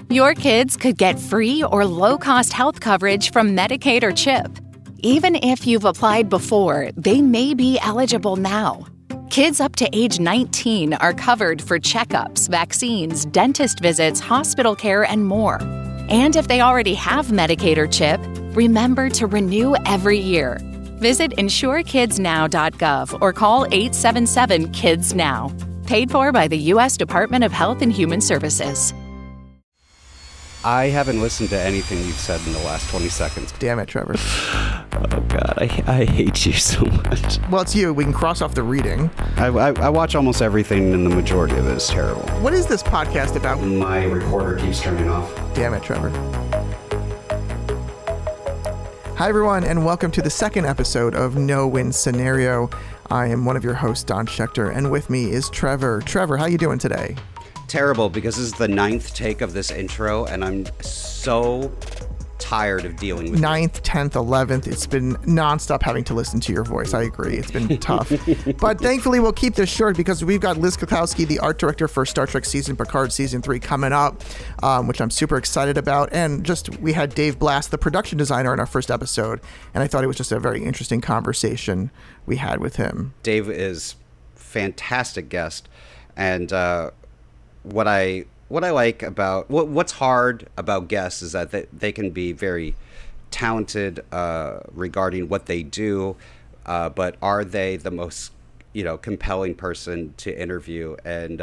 Your kids could get free or low-cost health coverage from Medicaid or CHIP. Even if you've applied before, they may be eligible now. Kids up to age 19 are covered for checkups, vaccines, dentist visits, hospital care, and more. And if they already have Medicaid or CHIP, remember to renew every year. Visit insurekidsnow.gov or call 877-KIDS-NOW. Paid for by the U.S. Department of Health and Human Services. I haven't listened to anything you've said in the last 20 seconds. Damn it, Trevor. Oh, God, I hate you so much. Well, it's you. We can cross off the reading. I watch almost everything, and the majority of it is terrible. What is this podcast about? My recorder keeps turning off. Damn it, Trevor. Hi, everyone, and welcome to the second episode of No Win Scenario. I am one of your hosts, Don Schechter, and with me is Trevor. Trevor, how you doing today? Terrible, because this is the 9th take of this intro, and I'm so tired of dealing with 9th, 10th, 11th. It's been nonstop having to listen to your voice. I agree. It's been tough. But thankfully, we'll keep this short because we've got Liz Kloczkowski, the art director for Star Trek Picard Season 3 coming up, which I'm super excited about. And we had Dave Blass, the production designer, in our first episode, and I thought it was just a very interesting conversation we had with him. Dave is a fantastic guest, and what I like about what's hard about guests is that they can be very talented regarding what they do, but are they the most compelling person to interview? And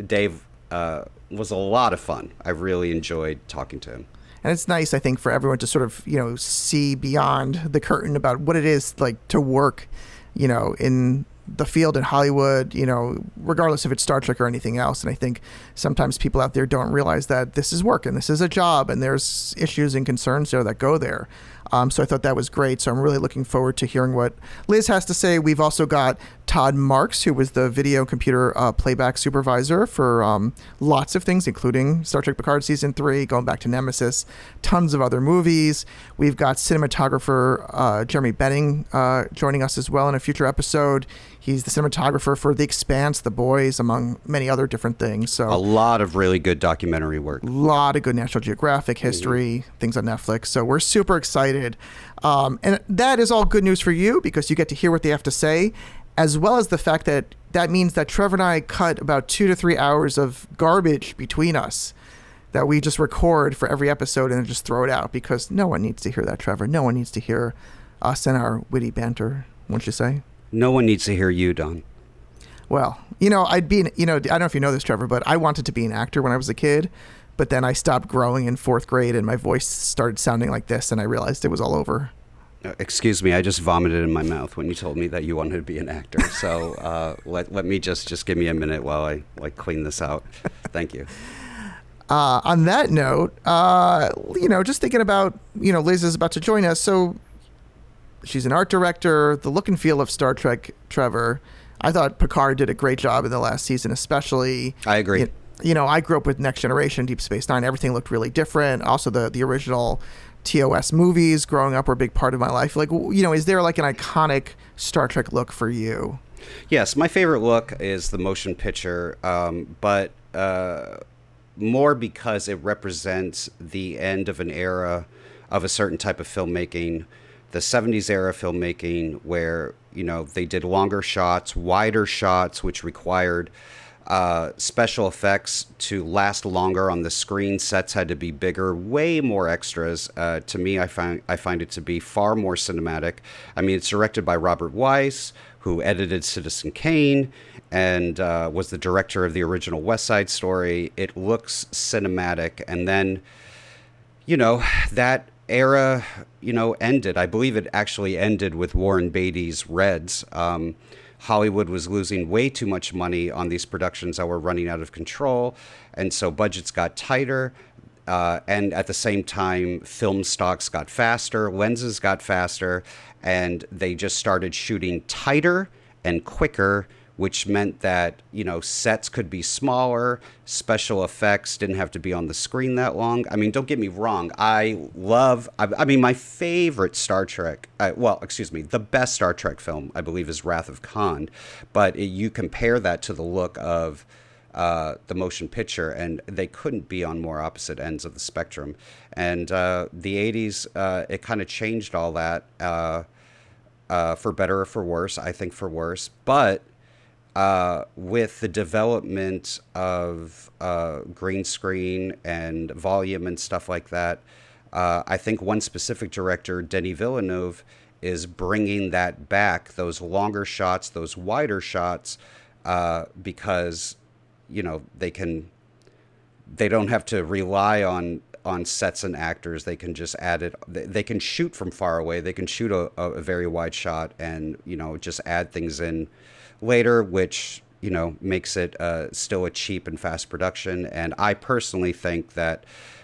Dave was a lot of fun. I really enjoyed talking to him. And it's nice, I think, for everyone to sort of see beyond the curtain about what it is like to work in the field in Hollywood, regardless if it's Star Trek or anything else. And I think sometimes people out there don't realize that this is work and this is a job and there's issues and concerns there that go there. So I thought that was great. So I'm really looking forward to hearing what Liz has to say. We've also got Todd Marks, who was the video computer playback supervisor for lots of things, including Star Trek Picard Season 3, going back to Nemesis, tons of other movies. We've got cinematographer Jeremy Benning joining us as well in a future episode. He's the cinematographer for The Expanse, The Boys, among many other different things. So a lot of really good documentary work. A lot of good National Geographic history, things on Netflix. So we're super excited. And that is all good news for you because you get to hear what they have to say, as well as the fact that means that Trevor and I cut about 2 to 3 hours of garbage between us that we just record for every episode and then just throw it out because no one needs to hear that, Trevor. No one needs to hear us and our witty banter, wouldn't you say? No one needs to hear you, Don. Well, I don't know if you know this, Trevor, but I wanted to be an actor when I was a kid, but then I stopped growing in 4th grade and my voice started sounding like this and I realized it was all over. Excuse me, I just vomited in my mouth when you told me that you wanted to be an actor. So let me just give me a minute while I clean this out. Thank you. On that note, just thinking about, Liz is about to join us. So she's an art director, the look and feel of Star Trek, Trevor. I thought Picard did a great job in the last season, especially. I agree. I grew up with Next Generation, Deep Space Nine. Everything looked really different. Also, the original TOS movies growing up were a big part of my life. Is there like an iconic Star Trek look for you? Yes, my favorite look is the motion picture, but more because it represents the end of an era of a certain type of filmmaking. The 70s era filmmaking where, they did longer shots, wider shots, which required special effects to last longer on the screen. Sets had to be bigger, way more extras. To me, I find it to be far more cinematic. I mean, it's directed by Robert Wise, who edited Citizen Kane and was the director of the original West Side Story. It looks cinematic. And then, that era, ended. I believe it actually ended with Warren Beatty's Reds. Hollywood was losing way too much money on these productions that were running out of control, and so budgets got tighter. And at the same time, film stocks got faster, lenses got faster, and they just started shooting tighter and quicker, which meant that, sets could be smaller, special effects didn't have to be on the screen that long. I mean, don't get me wrong. My favorite Star Trek, the best Star Trek film, I believe, is Wrath of Khan. But you compare that to the look of the motion picture, and they couldn't be on more opposite ends of the spectrum. And the 80s, it kind of changed all that, for better or for worse. I think for worse. But with the development of green screen and volume and stuff like that, I think one specific director, Denis Villeneuve, is bringing that back, those longer shots, those wider shots, because, you know, they don't have to rely on sets and actors. They can just add it. They can shoot from far away. They can shoot a very wide shot and, you know, just add things in later, which, you know, makes it still a cheap and fast production. And I personally think that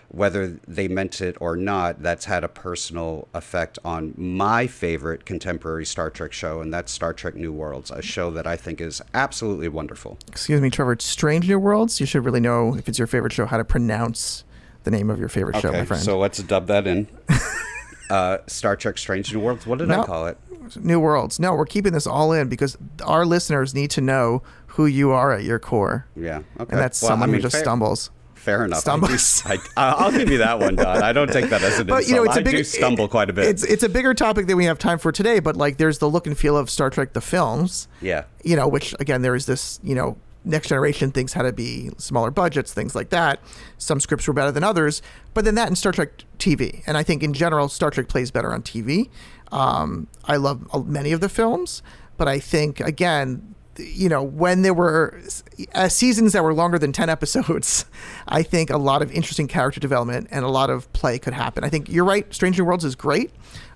whether they meant it or not, that's had a personal effect on my favorite contemporary Star Trek show, and that's Star Trek New Worlds, a show that I think is absolutely wonderful. Excuse me, Trevor, it's Strange New Worlds? You should really know, if it's your favorite show, how to pronounce the name of your favorite show, my friend. So let's dub that in. Star Trek Strange New Worlds. What did I call it? New Worlds. No, we're keeping this all in because our listeners need to know who you are at your core. Yeah. Okay. And that's someone who just stumbles. Fair enough. I'll give you that one, Don. I don't take that as an insult. You know, I do stumble quite a bit. It's a bigger topic than we have time for today, but like there's the look and feel of Star Trek, the films. Yeah. You know, which again, there is this, you know, Next Generation things had to be smaller budgets, things like that. Some scripts were better than others, but then that in Star Trek TV. And I think in general, Star Trek plays better on TV. I love many of the films, but I think, again, you know, when there were seasons that were longer than 10 episodes, I think a lot of interesting character development and a lot of play could happen. I think you're right. Strange New Worlds is great.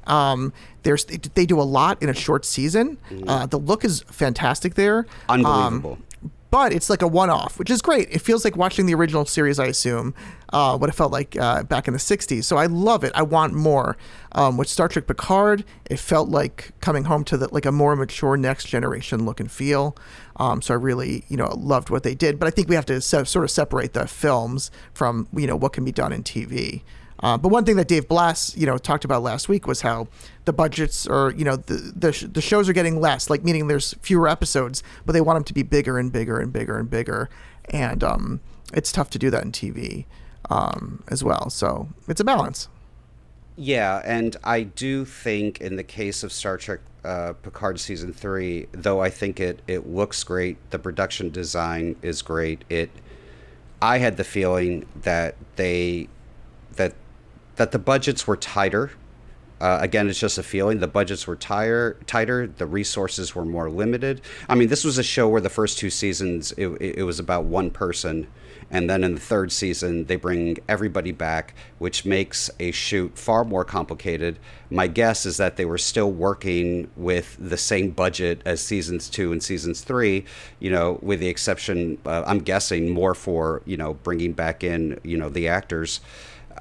They do a lot in a short season. The look is fantastic there. Unbelievable. But it's like a one-off, which is great. It feels like watching the original series, I assume, what it felt like back in the 60s. So I love it. I want more. With Star Trek Picard, it felt like coming home to like a more mature Next Generation look and feel. So I really, you know, loved what they did. But I think we have to sort of separate the films from, you know, what can be done in TV. But one thing that Dave Blass, you know, talked about last week was how the budgets are, you know, the shows are getting less, like meaning there's fewer episodes, but they want them to be bigger and bigger and bigger and bigger. And it's tough to do that in TV as well. So it's a balance. Yeah, and I do think in the case of Star Trek Picard Season 3, though I think it looks great, the production design is great, I had the feeling that that the budgets were tighter. Again, it's just a feeling. The budgets were tighter. The resources were more limited. I mean, this was a show where the first two seasons, it was about one person. And then in the third season, they bring everybody back, which makes a shoot far more complicated. My guess is that they were still working with the same budget as seasons 2 and seasons 3, you know, with the exception, I'm guessing, more for, you know, bringing back in, you know, the actors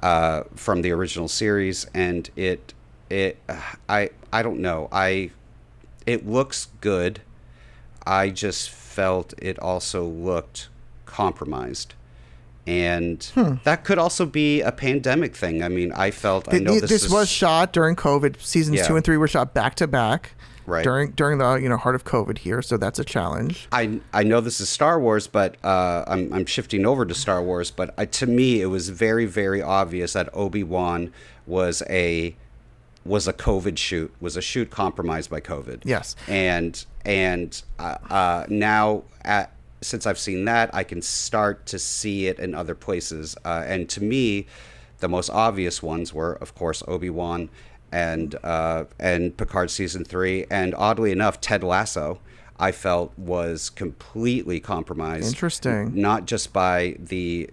from the original series. And I don't know. It looks good. I just felt it also looked compromised. And that could also be a pandemic thing. I mean, I know this was shot during COVID. Seasons 2 and 3 were shot back to back. Right. During the, you know, heart of COVID here, so that's a challenge. I know this is Star Wars, but I'm shifting over to Star Wars. But to me, it was very, very obvious that Obi-Wan was a COVID shoot, was a shoot compromised by COVID. Yes. And now since I've seen that, I can start to see it in other places. And to me, the most obvious ones were, of course, Obi-Wan and Picard Season 3. And oddly enough, Ted Lasso, I felt, was completely compromised. Interesting. Not just by the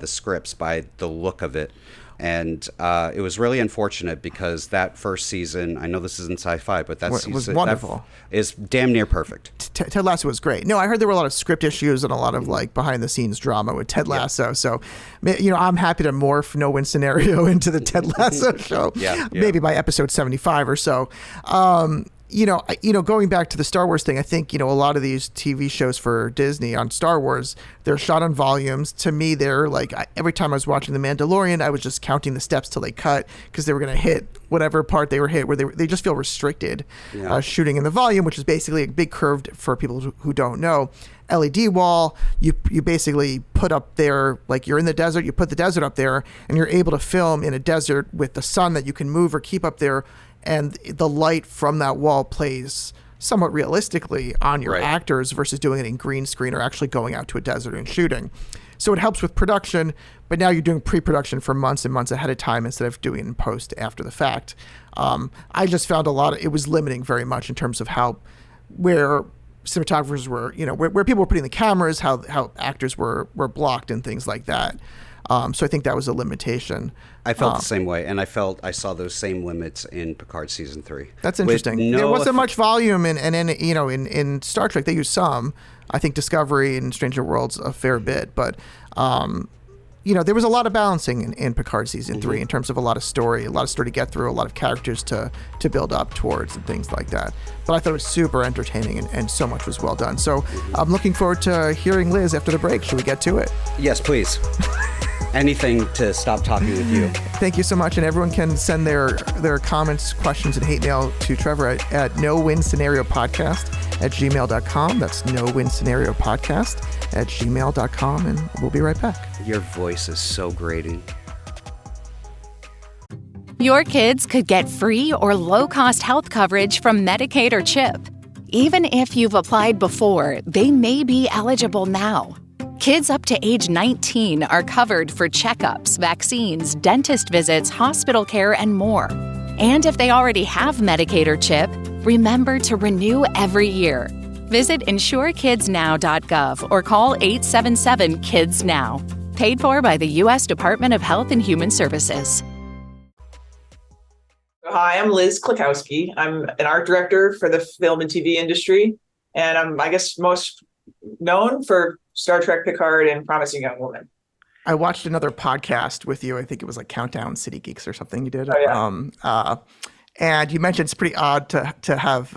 scripts, by the look of it. And it was really unfortunate because that first season, I know this isn't sci-fi, but that season was wonderful. Is damn near perfect. Ted Lasso was great. No, I heard there were a lot of script issues and a lot of like behind the scenes drama with Ted Lasso. Yeah. So, you know, I'm happy to morph no-win scenario into the Ted Lasso show. Yeah. Maybe by episode 75 or so. Going back to the Star Wars thing, I think, a lot of these TV shows for Disney on Star Wars, they're shot on volumes. To me, they're like, every time I was watching The Mandalorian, I was just counting the steps till they cut because they were going to hit whatever part they were hit where they just feel restricted. Shooting in the volume, which is basically a big curved, for people who don't know, LED wall. You basically put up there, like you're in the desert, you put the desert up there and you're able to film in a desert with the sun that you can move or keep up there. And the light from that wall plays somewhat realistically on your actors versus doing it in green screen or actually going out to a desert and shooting. So it helps with production, but now you're doing pre-production for months and months ahead of time instead of doing it in post after the fact. I just found it was limiting very much in terms of where cinematographers were, where people were putting the cameras, how actors were blocked and things like that. So I think that was a limitation. I felt the same way, and I saw those same limits in Picard season 3. That's interesting. There wasn't much volume in Star Trek. They used some. I think Discovery and Stranger Worlds a fair bit, but there was a lot of balancing in Picard season 3 in terms of a lot of story to get through, a lot of characters to build up towards and things like that. But I thought it was super entertaining and so much was well done. So I'm looking forward to hearing Liz after the break. Should we get to it? Yes, please. Anything to stop talking with you. Thank you so much. And everyone can send their comments, questions, and hate mail to Trevor at nowinscenariopodcast@gmail.com. That's nowinscenariopodcast@gmail.com. And we'll be right back. Your voice is so grating. Your kids could get free or low-cost health coverage from Medicaid or CHIP. Even if you've applied before, they may be eligible now. Kids up to age 19 are covered for checkups, vaccines, dentist visits, hospital care, and more. And if they already have Medicaid or CHIP, remember to renew every year. Visit insurekidsnow.gov or call 877-KIDS-NOW. Paid for by the U.S. Department of Health and Human Services. Hi, I'm Liz Kloczkowski. I'm an art director for the film and TV industry, and I'm, I guess, most known for Star Trek Picard and Promising Young Woman. I watched another podcast with you. I think it was like Countdown City Geeks or something you did. Oh, yeah. And you mentioned it's pretty odd to have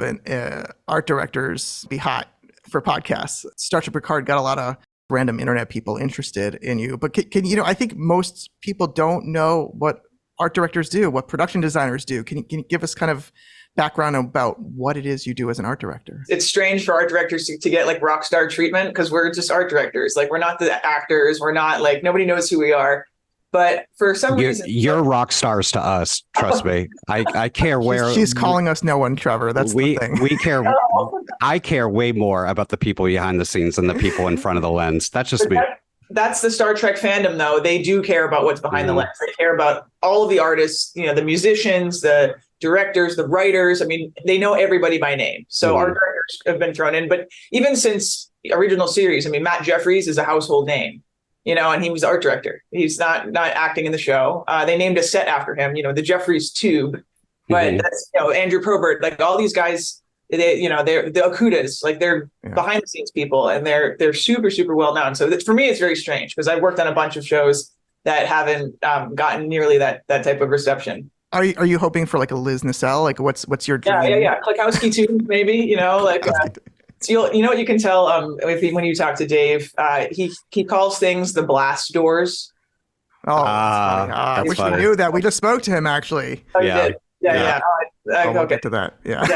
art directors be hot for podcasts. Star Trek Picard got a lot of random internet people interested in you. But can I think most people don't know what art directors do, what production designers do. Can you give us kind of background about what it is you do as an art director? It's strange for art directors to get like rock star treatment because we're just art directors. Like, we're not the actors. We're not like, nobody knows who we are. But for some reason, you're rock stars to us. Trust me. I care where she's calling us no one, Trevor. That's the thing. We care. I care way more about the people behind the scenes than the people in front of the lens. That's just me. That's the Star Trek fandom, though. They do care about what's behind the lens. They care about all of the artists, the musicians, the directors, the writers. I mean, they know everybody by name. So art directors have been thrown in. But even since the original series, I mean, Matt Jeffries is a household name, and he was art director. He's not acting in the show. They named a set after him, the Jeffries Tube. But that's, Andrew Probert, like all these guys, they're the Okudas, like they're behind the scenes people, and they're super, super well known. So for me, it's very strange because I've worked on a bunch of shows that haven't gotten nearly that type of reception. Are you hoping for like a Liz Nassau? Like what's your dream? Yeah. Kloczkowski too, maybe. So what you can tell when you talk to Dave, he calls things the blast doors. Oh, that's funny. I wish we knew that. We just spoke to him actually. Oh, yeah. Yeah. We'll get to that. Yeah.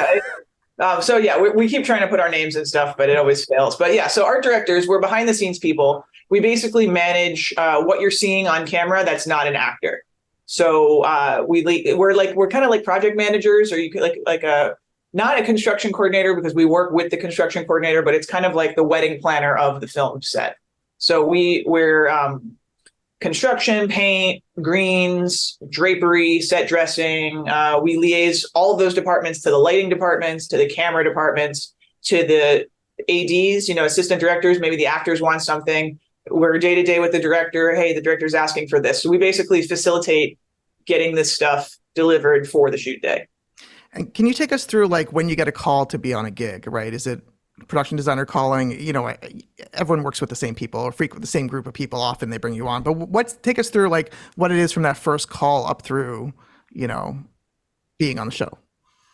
We keep trying to put our names and stuff, but it always fails. But yeah, so art directors, we're behind the scenes people. We basically manage what you're seeing on camera that's not an actor. So we're kind of like project managers, or you could like not a construction coordinator because we work with the construction coordinator, but it's kind of like the wedding planner of the film set. So we're construction, paint, greens, drapery, set dressing. We liaise all of those departments to the lighting departments, to the camera departments, to the ADs, assistant directors. Maybe the actors want something. We're day to day with the director. Hey, the director's asking for this. So we basically facilitate getting this stuff delivered for the shoot day. And can you take us through like when you get a call to be on a gig, right? Is it production designer calling? Everyone works with the same people or frequent the same group of people. Often they bring you on, but take us through like what it is from that first call up through, being on the show.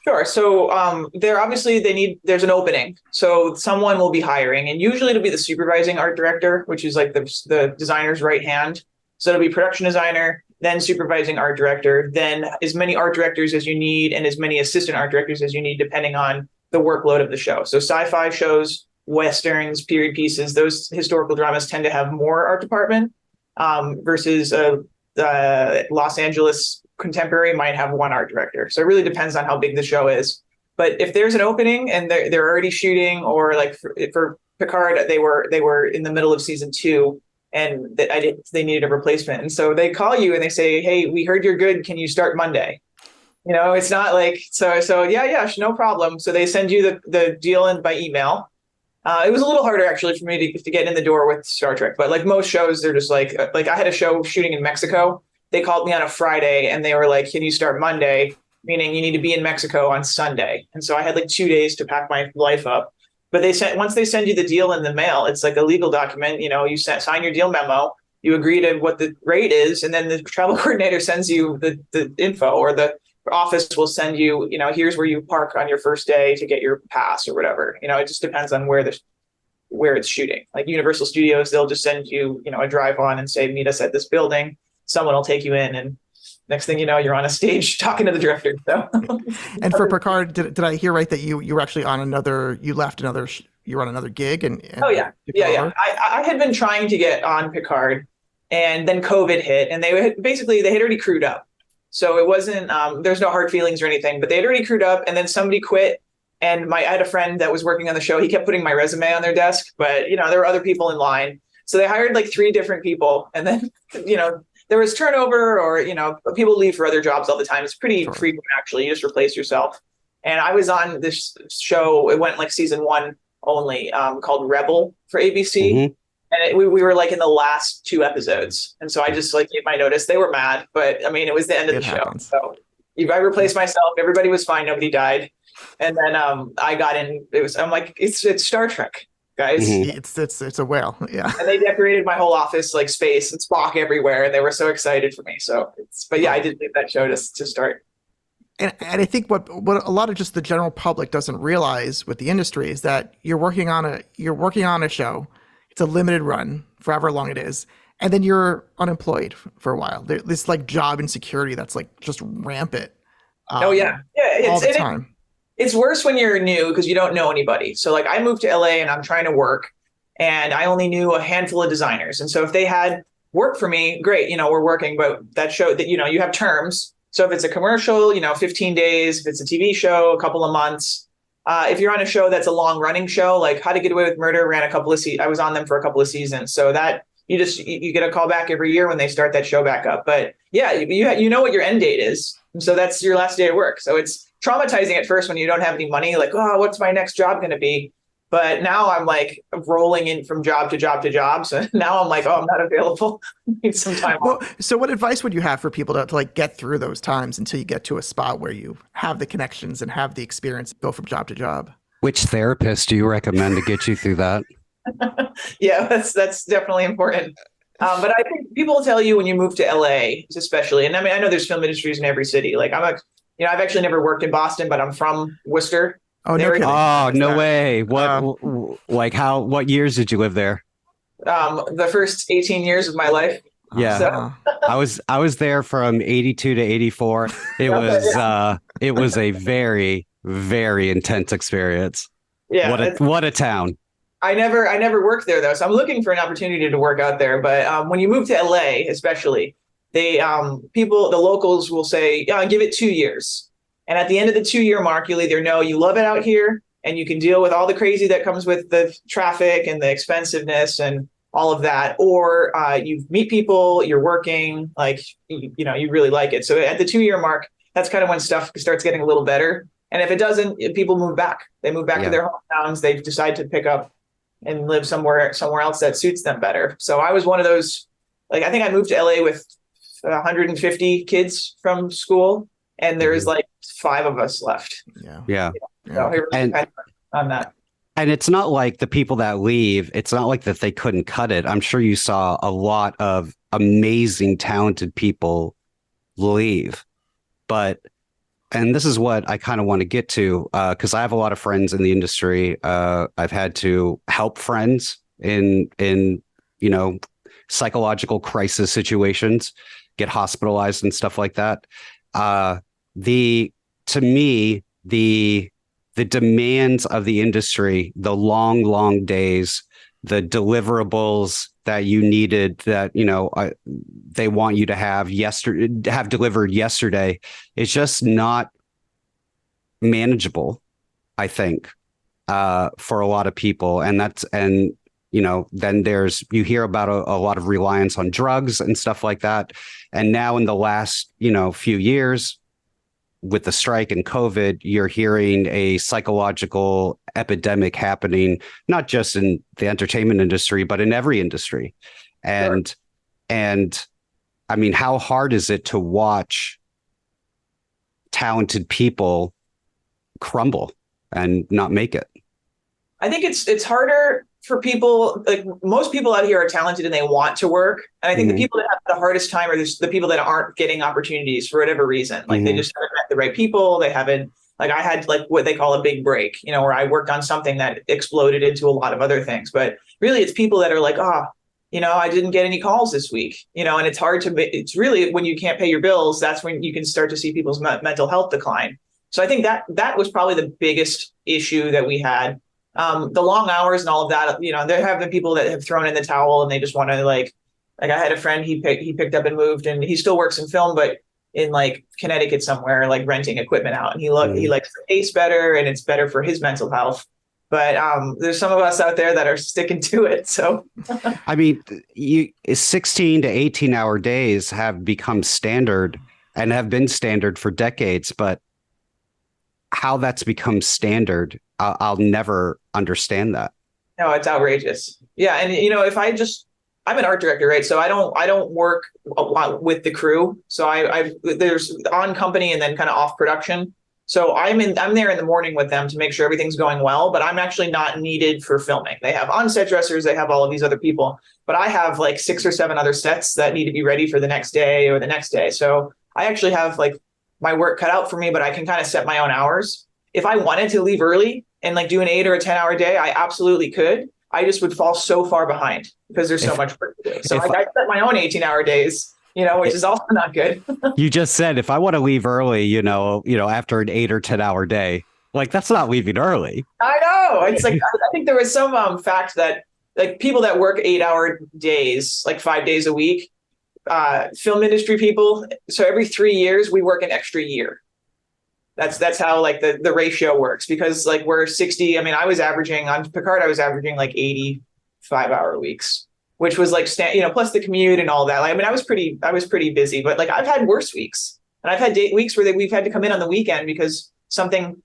Sure. So there's an opening. So someone will be hiring, and usually it'll be the supervising art director, which is like the designer's right hand. So it'll be production designer, then supervising art director, then as many art directors as you need and as many assistant art directors as you need, depending on the workload of the show. So sci-fi shows, Westerns, period pieces, those historical dramas tend to have more art department versus Los Angeles contemporary might have one art director. So it really depends on how big the show is. But if there's an opening and they're already shooting, or like for Picard, they were in the middle of season 2 and they needed a replacement. And so they call you and they say, hey, we heard you're good. Can you start Monday? It's not like, so yeah, no problem. So they send you the deal in by email. It was a little harder actually for me to get in the door with Star Trek, but like most shows, they're just like I had a show shooting in Mexico. They called me on a Friday and they were like, can you start Monday? Meaning you need to be in Mexico on Sunday. And so I had like 2 days to pack my life up. But once they send you the deal in the mail, it's like a legal document. You sign your deal memo, you agree to what the rate is, and then the travel coordinator sends you the info, or the office will send you, here's where you park on your first day to get your pass or whatever. It just depends on where it's shooting. Like Universal Studios, they'll just send you, a drive on and say, meet us at this building. Someone will take you in, and next thing you know, you're on a stage talking to the director. So. And for Picard, did I hear right that you were actually on you were on another gig? And oh yeah. I had been trying to get on Picard, and then COVID hit, and they had already crewed up. So it wasn't, there's no hard feelings or anything, but they had already crewed up, and then somebody quit. And I had a friend that was working on the show. He kept putting my resume on their desk, but there were other people in line. So they hired like 3 different people, and then, there was turnover, or, people leave for other jobs all the time. It's pretty frequent, actually. You just replace yourself. And I was on this show. It went like season 1 only, called Rebel for ABC. Mm-hmm. And we were like in the last 2 episodes. And so I just like gave my notice. They were mad, but I mean, it was the end of the show. So I replaced myself. Everybody was fine. Nobody died. And then I got in. I'm like, it's Star Trek, guys. Mm-hmm. It's a whale. Yeah. And they decorated my whole office like space and Spock everywhere. And they were so excited for me. So I did leave that show to start. And I think what a lot of just the general public doesn't realize with the industry is that you're working on a show. It's a limited run for however long it is. And then you're unemployed for a while. This like job insecurity that's like just rampant. Oh yeah. Yeah. All the time. It's worse when you're new because you don't know anybody. So like I moved to LA and I'm trying to work, and I only knew a handful of designers. And so if they had work for me, great, we're working, but that show that, you have terms. So if it's a commercial, 15 days, if it's a TV show, a couple of months. If you're on a show that's a long running show, like How to Get Away with Murder ran a couple of I was on them for a couple of seasons. So that you get a call back every year when they start that show back up. But yeah, you know what your end date is. And so that's your last day of work. So it's traumatizing at first when you don't have any money, like, oh, what's my next job going to be? But now I'm like rolling in from job to job to job. So now I'm like, oh, I'm not available. Need some time off. So what advice would you have for people to like get through those times until you get to a spot where you have the connections and have the experience, go from job to job? Which therapist do you recommend to get you through that? Yeah, that's definitely important. But I think people tell you when you move to LA, especially, and I mean, I know there's film industries in every city. Like I've actually never worked in Boston, but I'm from Worcester. Oh, no kidding. Oh, no way. What years did you live there? The first 18 years of my life. Yeah. So. I was there from 82 to 84. It was a very, very intense experience. Yeah. What a town. I never worked there though. So I'm looking for an opportunity to work out there. But when you move to LA, especially, the locals will say, yeah, give it 2 years. And at the end of the 2-year mark, you'll either know you love it out here and you can deal with all the crazy that comes with the traffic and the expensiveness and all of that, or you meet people, you're working, like, you really like it. So at the 2-year mark, that's kind of when stuff starts getting a little better. And if it doesn't, people move back. They move back to their hometowns. They decide to pick up and live somewhere else that suits them better. So I was one of those, like, I think I moved to LA with 150 kids from school, and there's like 5 of us left. Yeah. So it really depends on that. And it's not like the people that leave, it's not like that they couldn't cut it. I'm sure you saw a lot of amazing, talented people leave. But and this is what I kind of want to get to, because I have a lot of friends in the industry. I've had to help friends in psychological crisis situations, get hospitalized and stuff like that. To me, the demands of the industry, the long days, the deliverables that you needed, that they want you to have delivered yesterday, is just not manageable, I think, for a lot of people. And then you hear about a lot of reliance on drugs and stuff like that. And now in the last few years, with the strike and COVID, you're hearing a psychological epidemic happening, not just in the entertainment industry, but in every industry. And I mean, how hard is it to watch talented people crumble and not make it? I think it's harder for people. Like, most people out here are talented and they want to work. And I think the people that have the hardest time are the people that aren't getting opportunities for whatever reason. Like they just haven't met the right people. They haven't, like, I had like what they call a big break, where I worked on something that exploded into a lot of other things. But really it's people that are like, I didn't get any calls this week, and it's hard it's really, when you can't pay your bills, that's when you can start to see people's mental health decline. So I think that was probably the biggest issue that we had. The long hours and all of that, there have been people that have thrown in the towel and they just want to like I had a friend, he picked up and moved, and he still works in film, but in like Connecticut somewhere, like renting equipment out, and he likes the pace better and it's better for his mental health. But there's some of us out there that are sticking to it. So, I mean, 16 to 18 hour days have become standard and have been standard for decades, but how that's become standard, I'll never understand that. No, it's outrageous. Yeah. And, I'm an art director, right? So I don't work a lot with the crew. So there's on company and then kind of off production. So I'm there in the morning with them to make sure everything's going well, but I'm actually not needed for filming. They have on-set dressers, they have all of these other people, but I have like 6 or 7 other sets that need to be ready for the next day or the next day. So I actually have like my work cut out for me, but I can kind of set my own hours. If I wanted to leave early and like do an 8 or a 10-hour day, I absolutely could. I just would fall so far behind because there's so much work to do. So I set my own 18-hour days, which is also not good. You just said, if I want to leave early, after an 8 or 10-hour day, like that's not leaving early. I know. It's like, I think there was some fact that like people that work 8-hour days, like 5 days a week, film industry people. So every 3 years we work an extra year. That's how like the ratio works, because like we're 60. I mean, I was averaging on Picard, I was averaging like 85-hour weeks, which was like, plus the commute and all that. Like, I mean, I was pretty busy, but like I've had worse weeks, and I've had weeks where we've had to come in on the weekend because something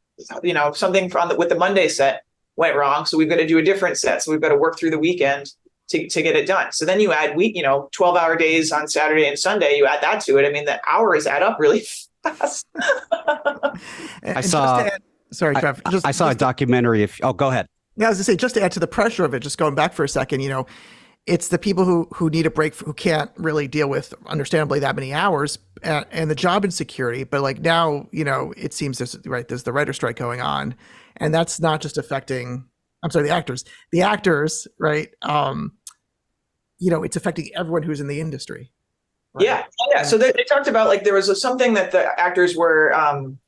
with the Monday set went wrong. So we've got to do a different set. So we've got to work through the weekend to get it done. So then you add 12-hour days on Saturday and Sunday, you add that to it. I mean, the hours add up really fast. I saw a documentary. Go ahead. Yeah, I was gonna say, just to add to the pressure of it, just going back for a second, it's the people who need a break, who can't really deal with, understandably, that many hours and the job insecurity. But like now, it seems there's the writer strike going on, and that's not just affecting, the actors. The actors, right? It's affecting everyone who's in the industry. Right? Yeah. So they talked about like there was something that the actors and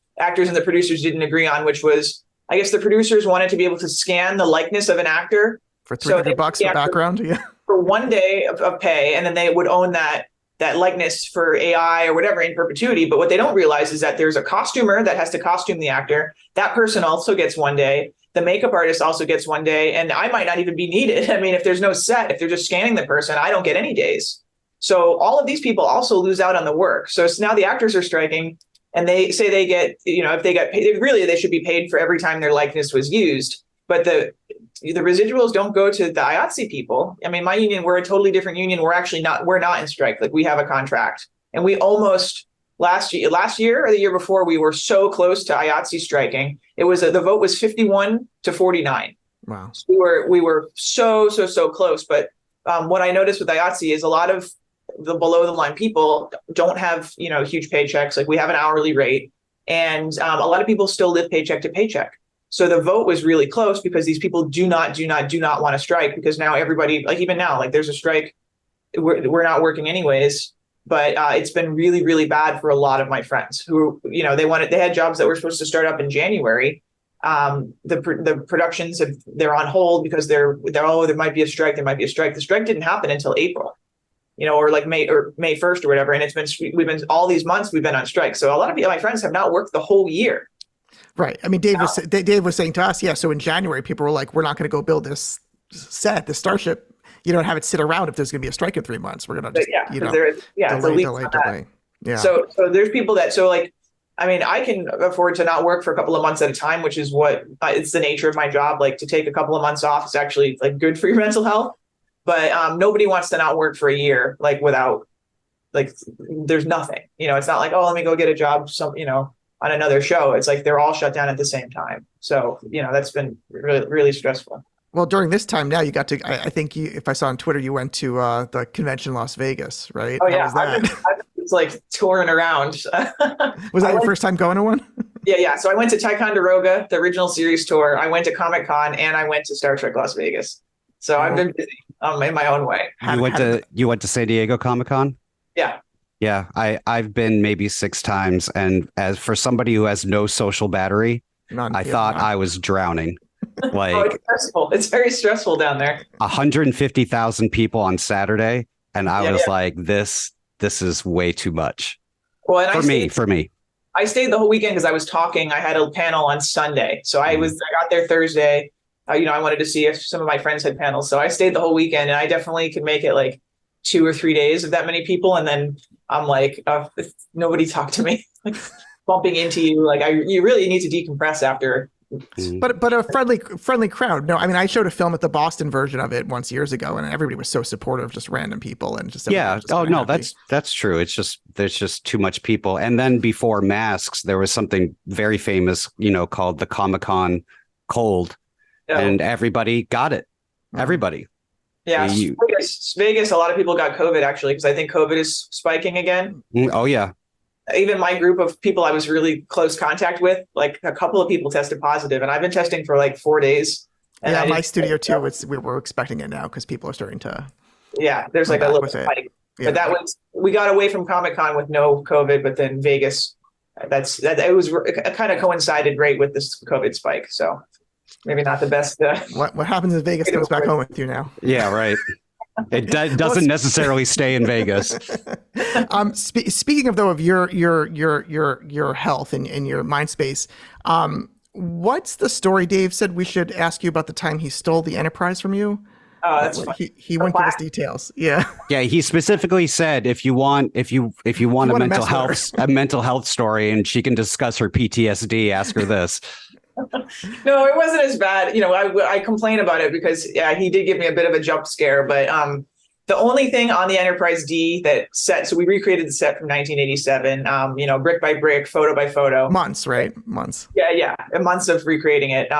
the producers didn't agree on, which was, I guess the producers wanted to be able to scan the likeness of an actor for $300 for background. Yeah. For 1 day of pay, and then they would own that likeness for AI or whatever in perpetuity. But what they don't realize is that there's a costumer that has to costume the actor. That person also gets 1 day. The makeup artist also gets 1 day, and I might not even be needed. I mean, if there's no set, if they're just scanning the person, I don't get any days. So all of these people also lose out on the work. So now the actors are striking, and they say they get, if they got paid, really they should be paid for every time their likeness was used. But the residuals don't go to the IATSE people. I mean, my union, we're a totally different union. We're not in strike. Like, we have a contract, and we almost last year or the year before, we were so close to IATSE striking. It was the vote was 51 to 49. Wow. So we were so close. But what I noticed with IATSE is a lot of the below the line people don't have, huge paychecks. Like, we have an hourly rate. And a lot of people still live paycheck to paycheck. So the vote was really close because these people do not want to strike, because now everybody, like even now, like there's a strike, we're not working anyways. But it's been really, really bad for a lot of my friends who, you know, they had jobs that were supposed to start up in January. The productions they're on hold because there might be a strike. The strike didn't happen until April, you know, or like May 1st or whatever. And we've been all these months we've been on strike. So a lot of my friends have not worked the whole year. Right. I mean, Dave was saying to us, yeah. So in January, people were like, we're not going to go build this set, the Starship. You don't have it sit around if there's going to be a strike in 3 months. We're going to just, delay. Yeah. So there's people that, I mean, I can afford to not work for a couple of months at a time, which is what it's the nature of my job. Like to take a couple of months off is actually like good for your mental health. But nobody wants to not work for a year, like without, like, there's nothing, you know, it's not like, oh, let me go get a job, on another show. It's like they're all shut down at the same time. So, you know, that's been really, really stressful. Well, during this time now, you got to, I think if I saw on Twitter, you went to the convention in Las Vegas, right? Oh, yeah. I've been like touring around. Was that your first time going to one? Yeah. So I went to Ticonderoga, the original series tour. I went to Comic-Con and I went to Star Trek Las Vegas. So I've been busy in my own way. You went to San Diego Comic-Con? Yeah. Yeah. I've been maybe 6 times. And as for somebody who has no social battery, I thought I was drowning. Like, it's stressful. It's very stressful down there. 150,000 people on Saturday, and I was like, "This is way too much." Well, and for me, I stayed the whole weekend because I was talking. I had a panel on Sunday, so I got there Thursday. I wanted to see if some of my friends had panels, so I stayed the whole weekend, and I definitely could make it like 2 or 3 days of that many people, and then I'm like, nobody talked to me, like bumping into you. Like you really need to decompress after. But a friendly crowd. No, I mean, I showed a film at the Boston version of it once years ago, and everybody was so supportive, just random people and just oh no, that's true. It's just there's just too much people. And then before masks, there was something very famous, called the Comic-Con cold, and everybody got it. Everybody. Yeah, Vegas. A lot of people got COVID actually, because I think COVID is spiking again. Oh yeah. Even my group of people I was really close contact with, like a couple of people tested positive, and I've been testing for like 4 days. And my studio too. We're expecting it now because people are starting to. Yeah, there's like a little spike, but we got away from Comic-Con with no COVID, but then Vegas, it was kind of coincided right with this COVID spike. So maybe not the best. What happens in Vegas comes back home with you now. Yeah, right. It doesn't necessarily stay in Vegas. Speaking of your health and your mind space, what's the story? Dave said we should ask you about the time he stole the Enterprise from you. Oh, that's funny. He won't give us details. Yeah. Yeah. He specifically said if you want a mental health story and she can discuss her PTSD, ask her this. No, it wasn't as bad. I complain about it because he did give me a bit of a jump scare, but the only thing on the Enterprise D so we recreated the set from 1987, brick by brick, photo by photo. Months, right? Months. Yeah. Months of recreating it.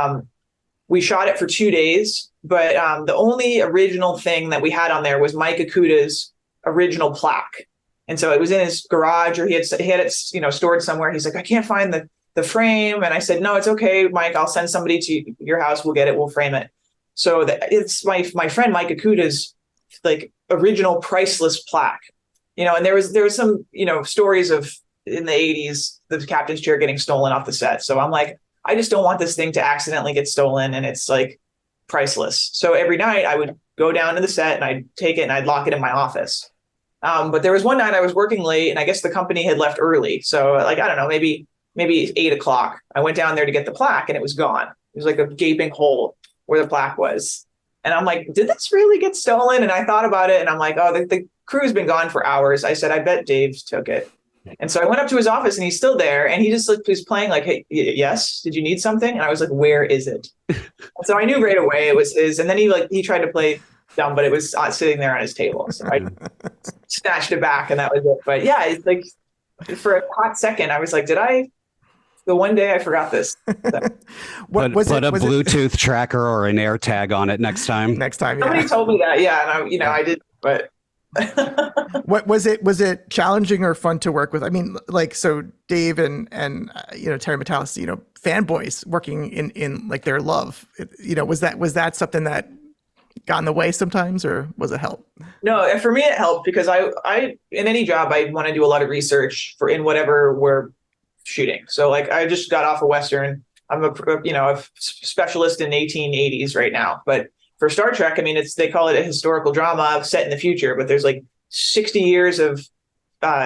We shot it for 2 days, but the only original thing that we had on there was Mike Akuta's original plaque. And so it was in his garage, or he had it, stored somewhere. He's like, I can't find the frame. And I said, no, it's okay, Mike, I'll send somebody to your house. We'll get it. We'll frame it. So it's my friend, Mike Akuta's like original priceless plaque, and there was some, stories of in the 80s, the captain's chair getting stolen off the set. So I'm like, I just don't want this thing to accidentally get stolen. And it's like priceless. So every night I would go down to the set and I'd take it and I'd lock it in my office. But there was one night I was working late and I guess the company had left early. So like, I don't know, maybe 8:00. I went down there to get the plaque and it was gone. It was like a gaping hole where the plaque was. And I'm like, did this really get stolen? And I thought about it and I'm like, oh, the crew's been gone for hours. I said, I bet Dave took it. And so I went up to his office and he's still there. And he just was playing like, hey, yes, did you need something? And I was like, where is it? And so I knew right away it was his. And then he tried to play dumb, but it was sitting there on his table. So I snatched it back and that was it. But yeah, it's like for a hot second, I was like, the one day I forgot this. So. Put a Bluetooth tracker or an AirTag on it next time. Yeah. Somebody told me that, yeah, and I did, but What was it? Was it challenging or fun to work with? I mean, like, so Dave and Terry Matalas, fanboys working in like their love. Was that something that got in the way sometimes, or was it help? No, for me it helped because I in any job I want to do a lot of research in whatever we're shooting. So like I just got off a Western. I'm a specialist in 1880s right now, but for Star Trek, I mean, they call it a historical drama set in the future, but there's like 60 years of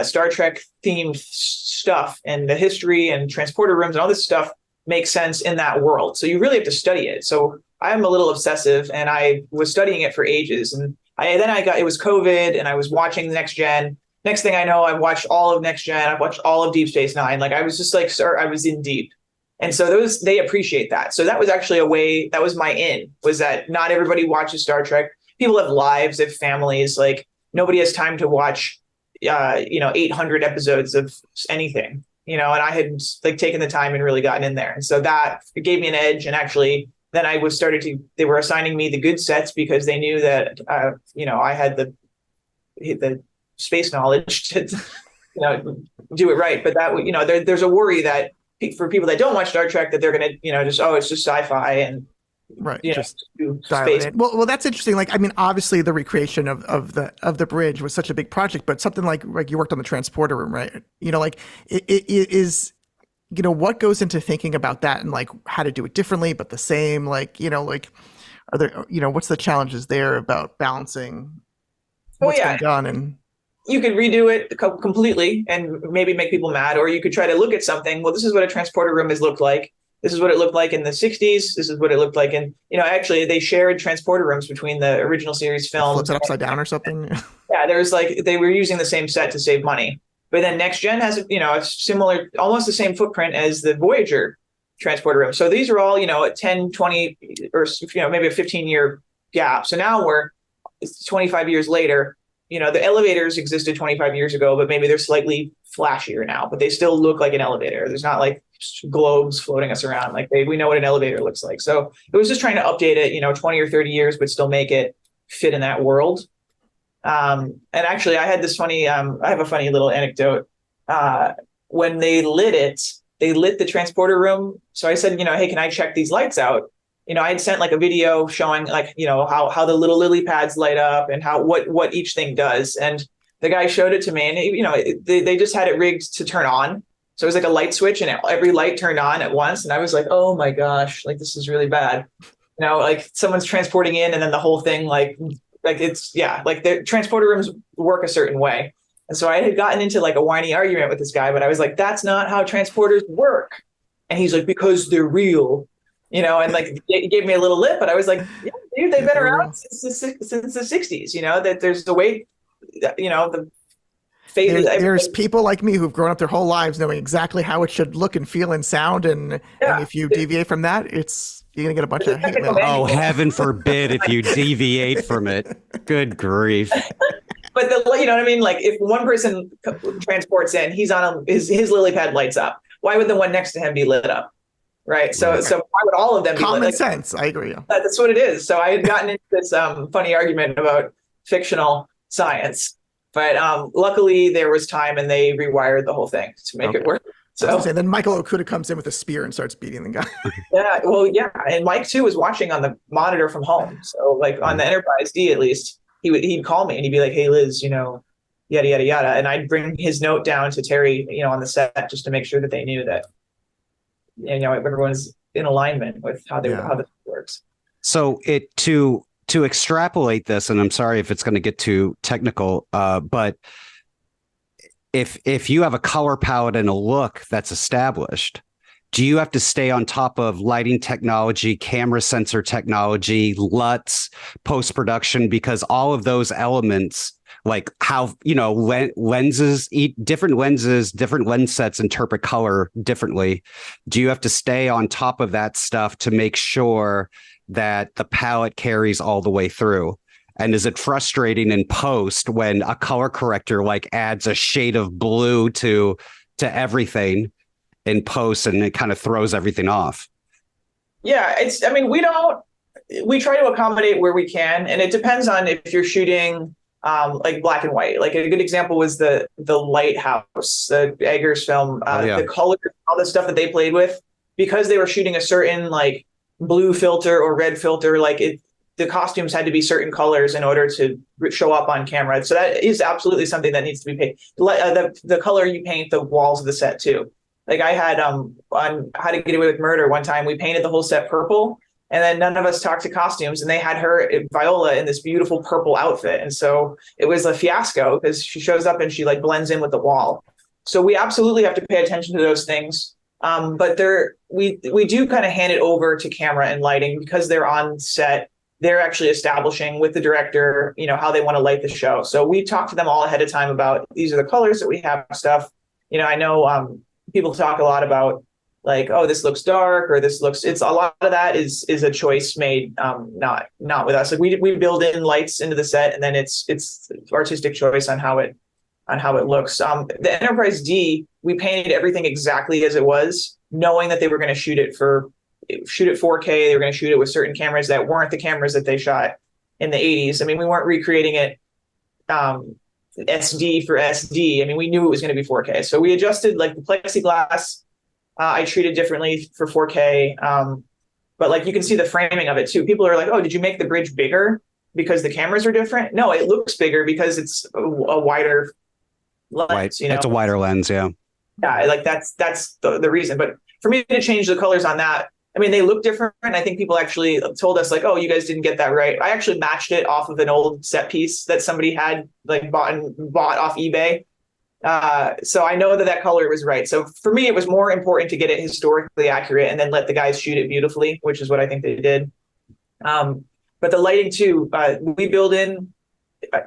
Star Trek themed stuff, and the history and transporter rooms and all this stuff makes sense in that world. So you really have to study it. So I'm a little obsessive, and I was studying it for ages. And it was COVID, and I was watching the Next Gen. Next thing I know, I watched all of Next Gen. I've watched all of Deep Space Nine. Like I was just like, sir, I was in deep. And so they appreciate that. So that was actually that was my in, was that not everybody watches Star Trek. People have lives, they have families. Like nobody has time to watch, 800 episodes of anything, and I had like taken the time and really gotten in there. And so that gave me an edge. And actually then they were assigning me the good sets because they knew that, I had the space knowledge to, do it right. But that, there's a worry that, for people that don't watch Star Trek, that they're going to, it's just sci-fi and right, just space. Well, that's interesting. Like, I mean, obviously the recreation of the bridge was such a big project, but something like you worked on the transporter room, right? Like it is, what goes into thinking about that and like how to do it differently, but the same, like, like, are there, what's the challenges there about balancing what's been done? And you could redo it completely and maybe make people mad, or you could try to look at something. Well, this is what a transporter room has looked like. This is what it looked like in the 60s. This is what it looked like in, actually they shared transporter rooms between the original series films. Flips it upside down or something. Yeah, there's like, they were using the same set to save money. But then Next Gen has, a similar, almost the same footprint as the Voyager transporter room. So these are all, a 10, 20, or, maybe a 15-year gap. So now it's 25 years later. The elevators existed 25 years ago, but maybe they're slightly flashier now, but they still look like an elevator. There's not like globes floating us around. Like we know what an elevator looks like. So it was just trying to update it, 20 or 30 years, but still make it fit in that world. And actually I had this funny, I have a funny little anecdote. When they lit the transporter room. So I said, hey, can I check these lights out? I had sent like a video showing like, how the little lily pads light up and what each thing does. And the guy showed it to me, and they just had it rigged to turn on. So it was like a light switch and every light turned on at once. And I was like, oh my gosh, like this is really bad. Like someone's transporting in and then the whole thing, like it's, yeah, like the transporter rooms work a certain way. And so I had gotten into like a whiny argument with this guy, but I was like, that's not how transporters work. And he's like, because they're real. And like it gave me a little lip, but I was like, yeah, dude, they've been around since the 60s, that there's the way, the fate. There's people like me who've grown up their whole lives knowing exactly how it should look and feel and sound. And if you deviate from that, you're going to get a bunch of hate mail. Oh, heaven forbid if you deviate from it. Good grief. But you know what I mean? Like if one person transports in, he's on his lily pad lights up. Why would the one next to him be lit up? Right. So why would all of them be common sense? I agree. That's what it is. So I had gotten into this funny argument about fictional science, but luckily there was time and they rewired the whole thing to make it work. So then Michael Okuda comes in with a spear and starts beating the guy. Yeah. Well, yeah. And Mike too was watching on the monitor from home. So like on the Enterprise D, at least he'd call me and he'd be like, hey, Liz, yada, yada, yada. And I'd bring his note down to Terry, on the set just to make sure that they knew that, everyone's in alignment with how this works. So to extrapolate this, and I'm sorry if it's going to get too technical, but if you have a color palette and a look that's established, do you have to stay on top of lighting technology, camera sensor technology, LUTs, post-production, because all of those elements, like how, lenses, different lens sets interpret color differently. Do you have to stay on top of that stuff to make sure that the palette carries all the way through? And is it frustrating in post when a color corrector like adds a shade of blue to everything in post and it kind of throws everything off? Yeah, we try to accommodate where we can. And it depends on if you're shooting like black and white. Like a good example was the Lighthouse, the Eggers film. The colors, all the stuff that they played with, because they were shooting a certain like blue filter or red filter. The costumes had to be certain colors in order to show up on camera. So that is absolutely something that needs to be paid. The color you paint the walls of the set too. Like I had on How to Get Away with Murder one time, we painted the whole set purple, and then none of us talked to costumes, and they had Viola in this beautiful purple outfit. And so it was a fiasco because she shows up and she like blends in with the wall. So we absolutely have to pay attention to those things. But we do kind of hand it over to camera and lighting because they're on set. They're actually establishing with the director, how they want to light the show. So we talk to them all ahead of time about these are the colors that we have stuff. I know people talk a lot about like, oh, this looks dark or it's a lot of that is a choice made not with us. Like we build in lights into the set, and then it's artistic choice on how it looks. The Enterprise D, we painted everything exactly as it was, knowing that they were going to shoot it 4K. They were going to shoot it with certain cameras that weren't the cameras that they shot in the 80s. I mean, we weren't recreating it SD for SD. I mean, we knew it was going to be 4K. So we adjusted like the plexiglass. I treated differently for 4K. But like you can see the framing of it too. People are like, oh, did you make the bridge bigger because the cameras are different? No, it looks bigger because it's a wider lens. It's a wider lens. Yeah. Yeah. Like that's the reason. But for me to change the colors on that, I mean, they look different. I think people actually told us like, oh, you guys didn't get that right. I actually matched it off of an old set piece that somebody had like bought off eBay. So I know that color was right. So for me, it was more important to get it historically accurate and then let the guys shoot it beautifully, which is what I think they did. But the lighting too, we build in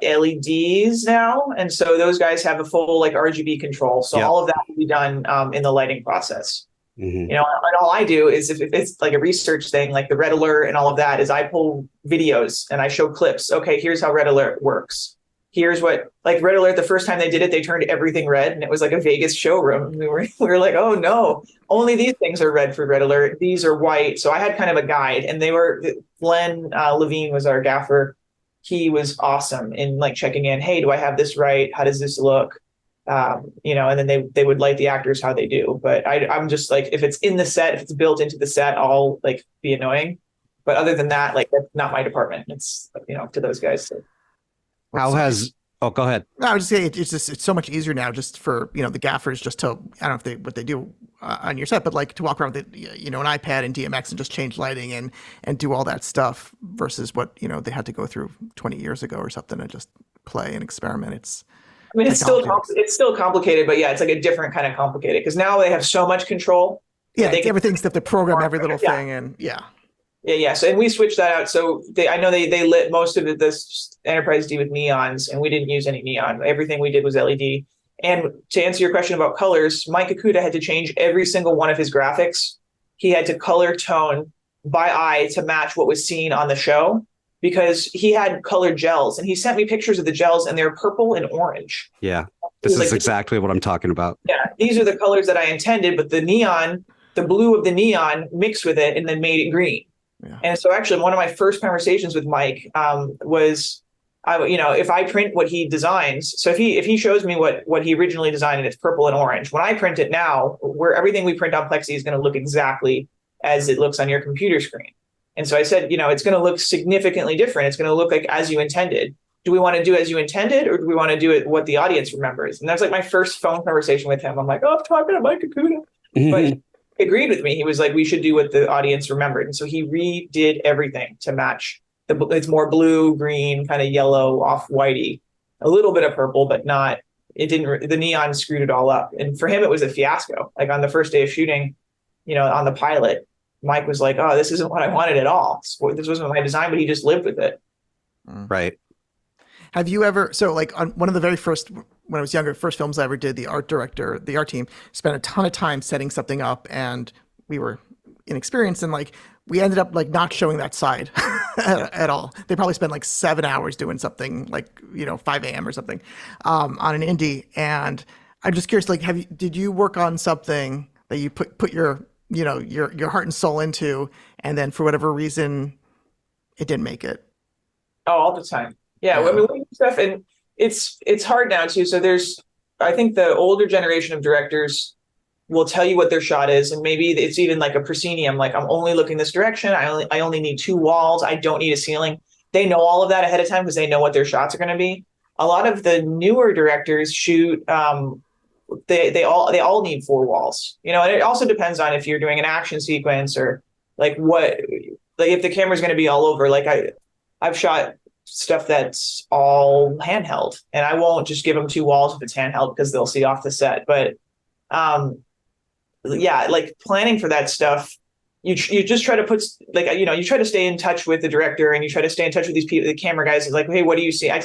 LEDs now. And so those guys have a full like RGB control. So all of that will be done in the lighting process. Mm-hmm. And all I do is if it's like a research thing, like the red alert and all of that, is I pull videos and I show clips. Okay, here's how red alert works. Here's what, like red alert, the first time they did it, they turned everything red and it was like a Vegas showroom. We were like, oh no, only these things are red for red alert. These are white. So I had kind of a guide, and Glenn Levine was our gaffer. He was awesome in like checking in. Hey, do I have this right? How does this look? And then they would light the actors how they do. But I'm just like, if it's in the set, if it's built into the set, I'll like be annoying. But other than that, like that's not my department. It's to those guys. So. Go ahead. No, I was just saying it's so much easier now just for the gaffers just to, I don't know what they do on your set, but like to walk around with an iPad and DMX and just change lighting and do all that stuff versus what they had to go through 20 years ago or something and just play and experiment. It's still complicated, but yeah, it's like a different kind of complicated because now they have so much control. Yeah, everything's to program every little thing, and yeah. So and we switched that out. So I know they lit most of this Enterprise D with neons, and we didn't use any neon. Everything we did was LED. And to answer your question about colors, Mike Ikuda had to change every single one of his graphics. He had to color tone by eye to match what was seen on the show, because he had colored gels, and he sent me pictures of the gels, and they're purple and orange. Yeah, this is exactly what I'm talking about. Yeah, these are the colors that I intended, but the neon, the blue of the neon mixed with it and then made it green. Yeah. And so actually one of my first conversations with Mike was, if I print what he designs, so if he shows me what he originally designed and it's purple and orange, when I print it now, where everything we print on Plexi is going to look exactly as it looks on your computer screen. And so I said, it's going to look significantly different. It's going to look like as you intended. Do we want to do as you intended, or do we want to do it what the audience remembers? And that was like my first phone conversation with him. I'm like, I'm talking to Mike Ikuda. Mm-hmm. But he agreed with me. He was like, we should do what the audience remembered. And so he redid everything to match. It's more blue, green, kind of yellow, off-whitey, a little bit of purple, but not, the neon screwed it all up. And for him, it was a fiasco. Like on the first day of shooting, on the pilot, Mike was like, oh, this isn't what I wanted at all. This wasn't my design, but he just lived with it. Right. Have you ever, so like on one of the very first, when I was younger, first films I ever did, the art team spent a ton of time setting something up, and we were inexperienced, and like we ended up like not showing that side at all. They probably spent like 7 hours doing something like 5 a.m. or something on an indie. And I'm just curious, like, did you work on something that you put your your heart and soul into, and then for whatever reason it didn't make it? Oh, all the time. Yeah, I mean, we do stuff, and it's hard now too. So I think the older generation of directors will tell you what their shot is, and maybe it's even like a proscenium, like I'm only looking this direction. I only need 2 walls. I don't need a ceiling. They know all of that ahead of time because they know what their shots are going to be. A lot of the newer directors shoot. They all need 4 walls, and it also depends on if you're doing an action sequence or like if the camera's going to be all over. Like I've shot stuff that's all handheld, and I won't just give them 2 walls if it's handheld because they'll see off the set. But like planning for that stuff, you just try to put you try to stay in touch with the director, and you try to stay in touch with these people, the camera guys. Is like, hey, what do you see? I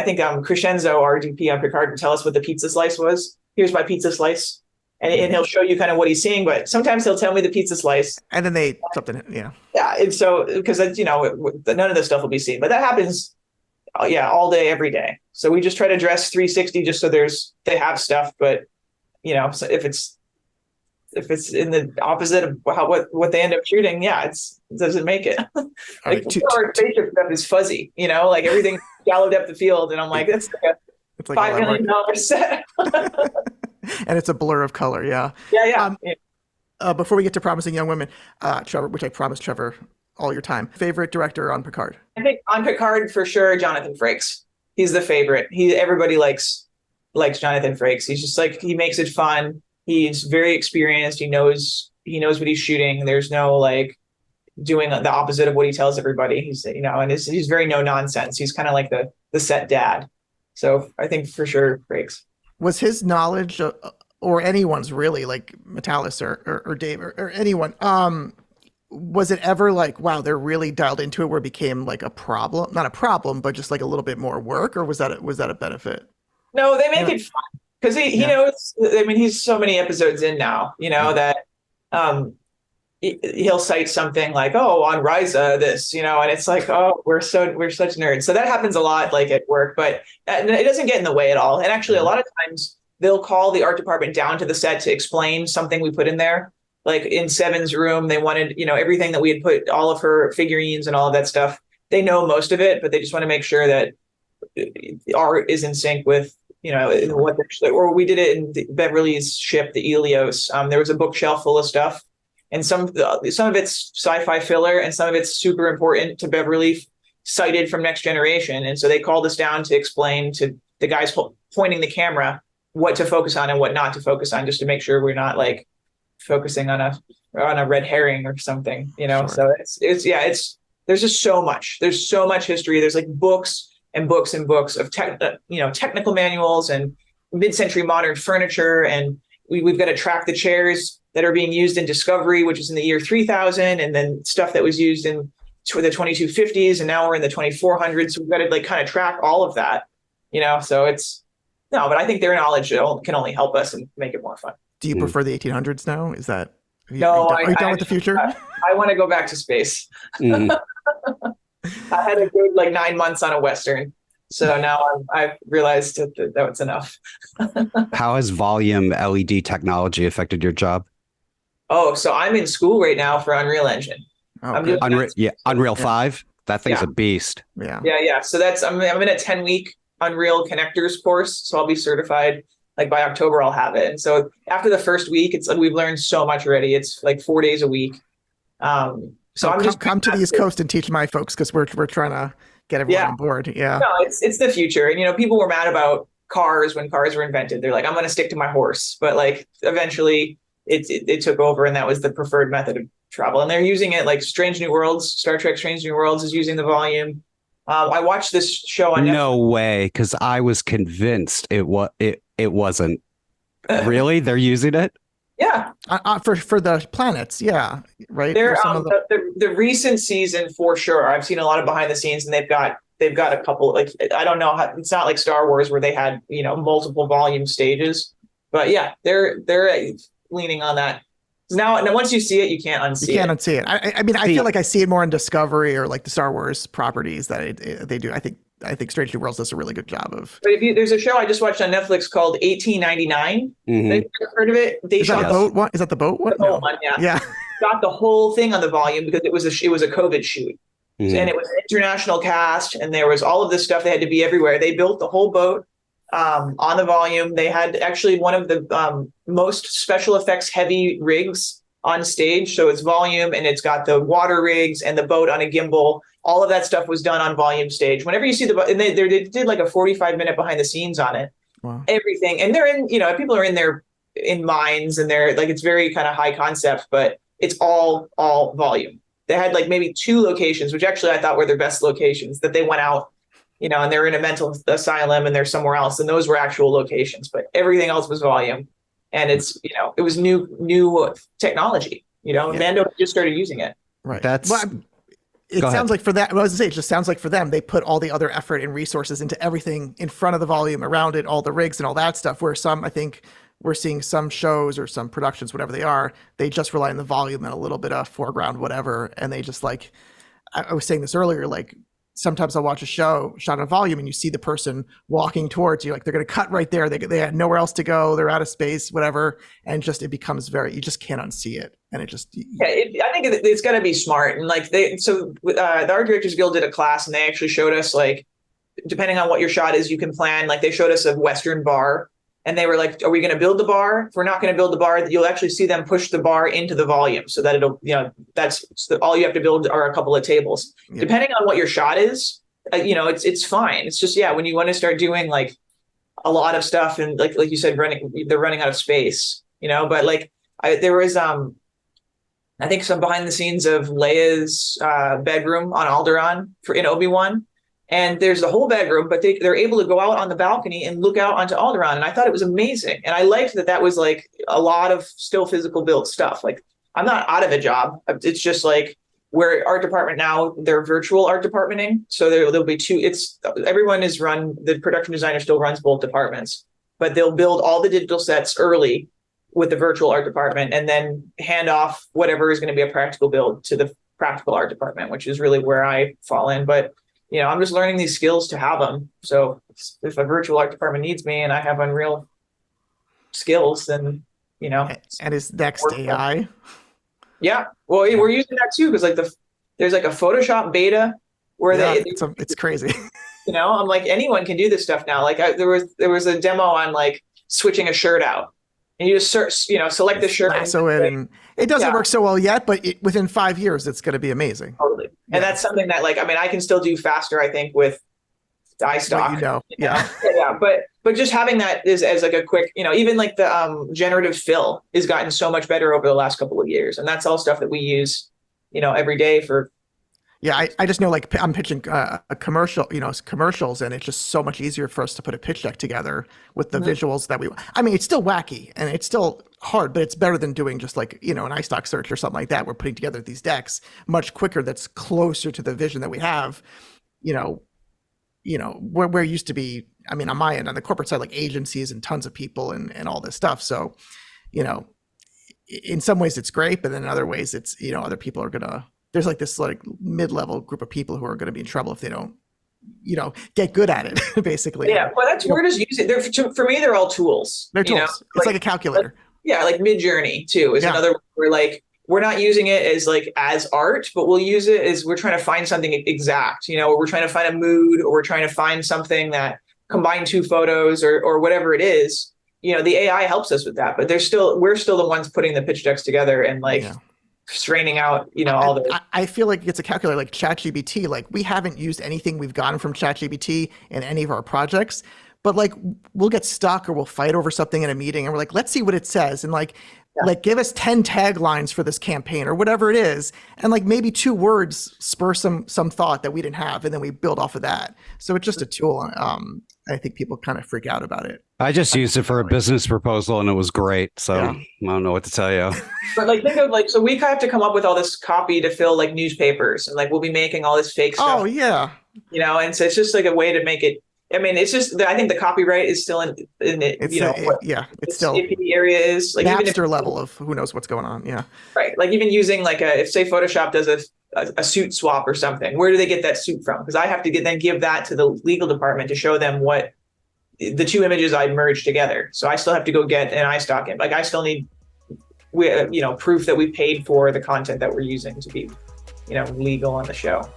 think Crescenzo, our DP on Picard, would tell us what the pizza slice was. Here's my pizza slice. And he'll show you kind of what he's seeing, but sometimes he'll tell me the pizza slice. And then they something, yeah. Yeah, and so, because, none of this stuff will be seen. But that happens, all day, every day. So we just try to dress 360 just so they have stuff. But, so if it's in the opposite of what they end up shooting, it doesn't make it. Like, our spaceship stuff is fuzzy, like everything shallow depth of field. And I'm like, it's like a $5 million set. And it's a blur of color. Yeah. Before we get to Promising Young Women, Trevor, which I promised Trevor all your time, favorite director on Picard? I think on Picard, for sure, Jonathan Frakes. He's the favorite. Everybody likes Jonathan Frakes. He's just like, he makes it fun. He's very experienced. He knows what he's shooting. There's no like doing the opposite of what he tells everybody. He's, and he's very no nonsense. He's kind of like the set dad. So I think for sure Frakes. Was his knowledge, or anyone's really, like Metalis or Dave or anyone, was it ever like, wow, they're really dialed into it where it became like a problem? Not a problem, but just like a little bit more work, or was that a benefit? No, they make it fun because he knows. I mean, he's so many episodes in now, that he'll cite something like, oh, on Ryza this, and it's like, oh, we're such nerds. So that happens a lot, like at work, but it doesn't get in the way at all. And actually, a lot of times they'll call the art department down to the set to explain something we put in there. Like in Seven's room, they wanted, everything that we had put, all of her figurines and all of that stuff. They know most of it, but they just want to make sure that art is in sync with, what they're, or we did it in Beverly's ship, the Ilios. There was a bookshelf full of stuff. And some of it's sci-fi filler, and some of it's super important to Beverly, cited from Next Generation. And so they called us down to explain to the guys pointing the camera what to focus on and what not to focus on, just to make sure we're not like focusing on a red herring or something, Sure. So it's there's just so much. There's so much history. There's like books and books and books of technical manuals and mid-century modern furniture, and we've got to track the chairs that are being used in Discovery, which is in the year 3000, and then stuff that was used in the 2250s, and now we're in the 2400s. So we've got to like kind of track all of that, So but I think their knowledge can only help us and make it more fun. Do you prefer the 1800s now? Is that are you done with the future? I want to go back to space. I had a good 9 months on a Western. So now I've realized that was enough. How has volume LED technology affected your job? Oh, so I'm in school right now for Unreal Engine. Oh, Unreal 5. That thing's a beast. Yeah. So I'm in a 10-week Unreal connectors course. So I'll be certified. Like by October, I'll have it. And so after the first week, it's like we've learned so much already. It's like 4 days a week. So I'm just come to the East Coast and teach my folks, because we're trying to get everyone on board. Yeah. No, it's the future. And people were mad about cars when cars were invented. They're like, I'm going to stick to my horse. But like eventually it took over, and that was the preferred method of travel. And they're using it like Strange New Worlds. Star Trek Strange New Worlds is using the volume. I watched this show on Netflix. No way, because I was convinced it wasn't. Really? They're using it? Yeah. For the planets, yeah. Right? They're the recent season for sure. I've seen a lot of behind the scenes, and they've got a couple, like, I don't know how, it's not like Star Wars where they had, multiple volume stages. But yeah, they're leaning on that. Now once you see it, you can't unsee it. You can't unsee it. I mean, I feel like I see it more in Discovery or like the Star Wars properties that they do. I think Strange New Worlds does a really good job of. But there's a show I just watched on Netflix called 1899. Mm-hmm. Have you heard of it? Is that the boat one? Is that the boat one? The boat one, yeah. Got the whole thing on the volume because it was a COVID shoot. And it was an international cast, and there was all of this stuff. They had to be everywhere. They built the whole boat on the volume. They had actually one of the most special effects heavy rigs on stage. So it's volume, and it's got the water rigs and the boat on a gimbal. All of that stuff was done on volume stage. Whenever you see and they did like a 45-minute behind the scenes on it. Wow. Everything. And they're in, people are in there in mines, and they're like, it's very kind of high concept, but it's all volume. They had like maybe 2 locations, which actually I thought were their best locations, that they went out, and they're in a mental asylum and they're somewhere else. And those were actual locations, but everything else was volume. And it's, it was new technology, Mando just started using it. Right. It sounds like for that, I was gonna say, it just sounds like for them, they put all the other effort and resources into everything in front of the volume, around it, all the rigs and all that stuff, where I think we're seeing some shows or some productions, whatever they are, they just rely on the volume and a little bit of foreground, whatever. And they just like, I was saying this earlier, like sometimes I'll watch a show shot on volume and you see the person walking towards you, like they're going to cut right there. They had nowhere else to go. They're out of space, whatever. And just, it becomes you just can't unsee it. And it just, I think it's got to be smart. And like the Art Directors Guild did a class, and they actually showed us, like, depending on what your shot is, you can plan, like they showed us a Western bar. And they were like, are we going to build the bar? If we're not going to build the bar, you'll actually see them push the bar into the volume so that it'll, all you have to build are a couple of tables. Yeah. Depending on what your shot is, it's fine. It's just, when you want to start doing like a lot of stuff, and like you said, they're running out of space, but like there was, I think some behind the scenes of Leia's bedroom on Alderaan in Obi-Wan. And there's the whole bedroom, but they're able to go out on the balcony and look out onto Alderaan. And I thought it was amazing. And I liked that was like a lot of still physical built stuff. Like, I'm not out of a job. It's just like, we're art department now, they're virtual art departmenting. So there'll be 2, everyone is the production designer still runs both departments, but they'll build all the digital sets early with the virtual art department, and then hand off whatever is going to be a practical build to the practical art department, which is really where I fall in. But I'm just learning these skills to have them. So if a virtual art department needs me and I have Unreal skills, then, And is next AI? Yeah. Well, we're using that too, because like there's like a Photoshop beta where it's crazy. I'm like, anyone can do this stuff now. Like there was a demo on like switching a shirt out. And you just select the shirt. And it doesn't work so well yet, but within 5 years, it's going to be amazing. Totally. And that's something that, like, I can still do faster, I think, with iStock. Yeah. But just having that as like a quick, even like the generative fill has gotten so much better over the last couple of years. And that's all stuff that we use, every day for. Yeah, I just know, like, I'm pitching a commercial, commercials, and it's just so much easier for us to put a pitch deck together with the visuals that it's still wacky and it's still hard, but it's better than doing just like, an iStock search or something like that. We're putting together these decks much quicker. That's closer to the vision that we have, where it used to be, on my end, on the corporate side, like agencies and tons of people and all this stuff. So, in some ways it's great, but then in other ways it's, other people are going to, there's like this like mid-level group of people who are going to be in trouble if they don't, get good at it, basically. Yeah, well, we're just using. For me, they're all tools. They're tools. It's like a calculator. Like Midjourney too is another one where like we're not using it as art, but we'll use it as we're trying to find something exact. Or we're trying to find a mood, or we're trying to find something that combine 2 photos or whatever it is. The AI helps us with that, but we're still the ones putting the pitch decks together and straining out, all the. I feel like it's a calculator, like ChatGPT. Like, we haven't used anything we've gotten from ChatGPT in any of our projects, but like we'll get stuck or we'll fight over something in a meeting, and we're like, let's see what it says, and like give us 10 taglines for this campaign or whatever it is, and like maybe 2 words spur some thought that we didn't have, and then we build off of that. So it's just a tool. I think people kind of freak out about it. I just used it for a business proposal and it was great. So I don't know what to tell you. But like, think of like, so we have to come up with all this copy to fill like newspapers, and like we'll be making all this fake stuff. Oh yeah. And so it's just like a way to make it. It's just I think the copyright is still in it. It's still if the area is like Napster level of who knows what's going on. Yeah. Right. Like even using like if say Photoshop does a suit swap or something, where do they get that suit from? Because I have to give that to the legal department to show them what the 2 images I merged together. So I still have to go get an iStock in. Like I still need proof that we paid for the content that we're using to be legal on the show.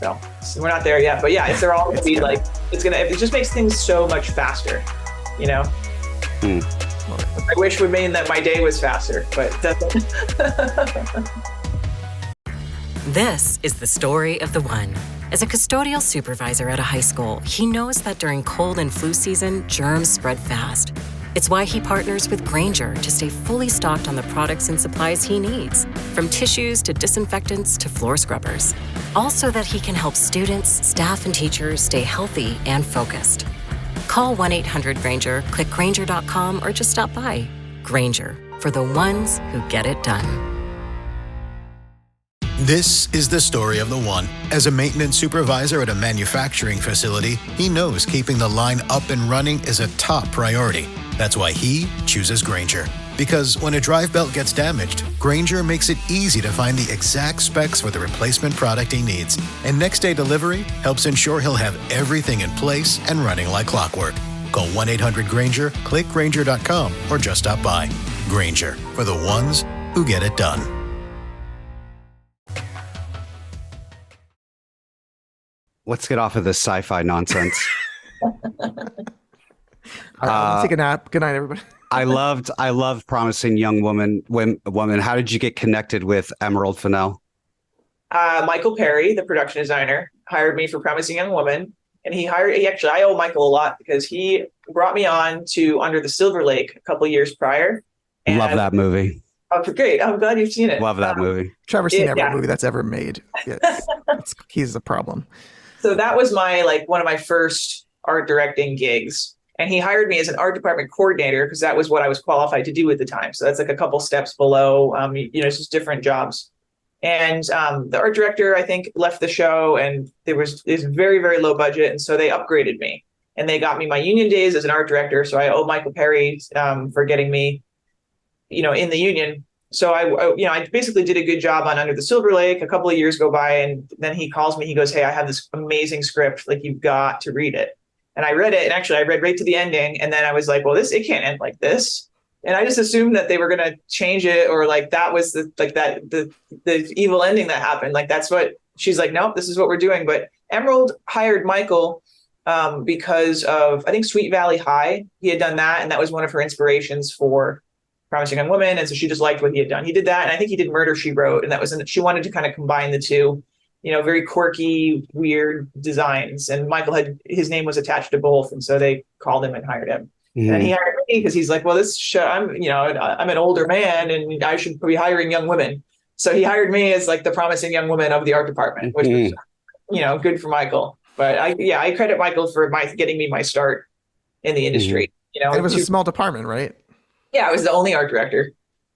So we're not there yet, but yeah, if they're all going to be like, it just makes things so much faster, you know? I wish would mean that my day was faster, but it doesn't. This is the story of the one. As a custodial supervisor at a high school, he knows that during cold and flu season, germs spread fast. It's why he partners with Grainger to stay fully stocked on the products and supplies he needs, from tissues to disinfectants to floor scrubbers. All so that he can help students, staff, and teachers stay healthy and focused. Call 1-800-GRAINGER, click Grainger.com, or just stop by. Grainger, for the ones who get it done. This is the story of the one. As a maintenance supervisor at a manufacturing facility, he knows keeping the line up and running is a top priority. That's why he chooses Grainger. Because when a drive belt gets damaged, Grainger makes it easy to find the exact specs for the replacement product he needs. And next day delivery helps ensure he'll have everything in place and running like clockwork. Call 1-800-GRAINGER, click Grainger.com, or just stop by. Grainger, for the ones who get it done. Let's get off of this sci-fi nonsense. All right, take a nap. Good night, everybody. I loved Promising Young Woman. How did you get connected with Emerald Fennell? Michael Perry, the production designer, hired me for Promising Young Woman, and I owe Michael a lot because he brought me on to Under the Silver Lake a couple years prior. Love that movie. Oh, great. I'm glad you've seen it. Love that movie. Trevor's seen every movie that's ever made. He's a problem. So that was one of my first art directing gigs. And he hired me as an art department coordinator because that was what I was qualified to do at the time. So that's like a couple steps below, it's just different jobs. And the art director, I think, left the show, and it was very, very low budget. And so they upgraded me, and they got me my union days as an art director. So I owe Michael Perry for getting me, in the union. So I basically did a good job on Under the Silver Lake. A couple of years go by, and then he calls me. He goes, "Hey, I have this amazing script. Like, you've got to read it." And I read it, and actually I read right to the ending. And then I was like, well, it can't end like this. And I just assumed that they were going to change it, or like that was the evil ending that happened. Like, that's what she's like, nope, this is what we're doing. But Emerald hired Michael because of, I think, Sweet Valley High. He had done that, and that was one of her inspirations for Promising Young Woman. And so she just liked what he had done. He did that, and I think he did Murder, She Wrote, and she wanted to kind of combine the two, very quirky, weird designs. And Michael his name was attached to both, and so they called him and hired him. Mm-hmm. And he hired me because he's like, well, this show, I'm an older man, and I should be hiring young women. So he hired me as like the promising young woman of the art department, which was, good for Michael. But I credit Michael for getting me my start in the industry. And it was a small department, right? Yeah, I was the only art director.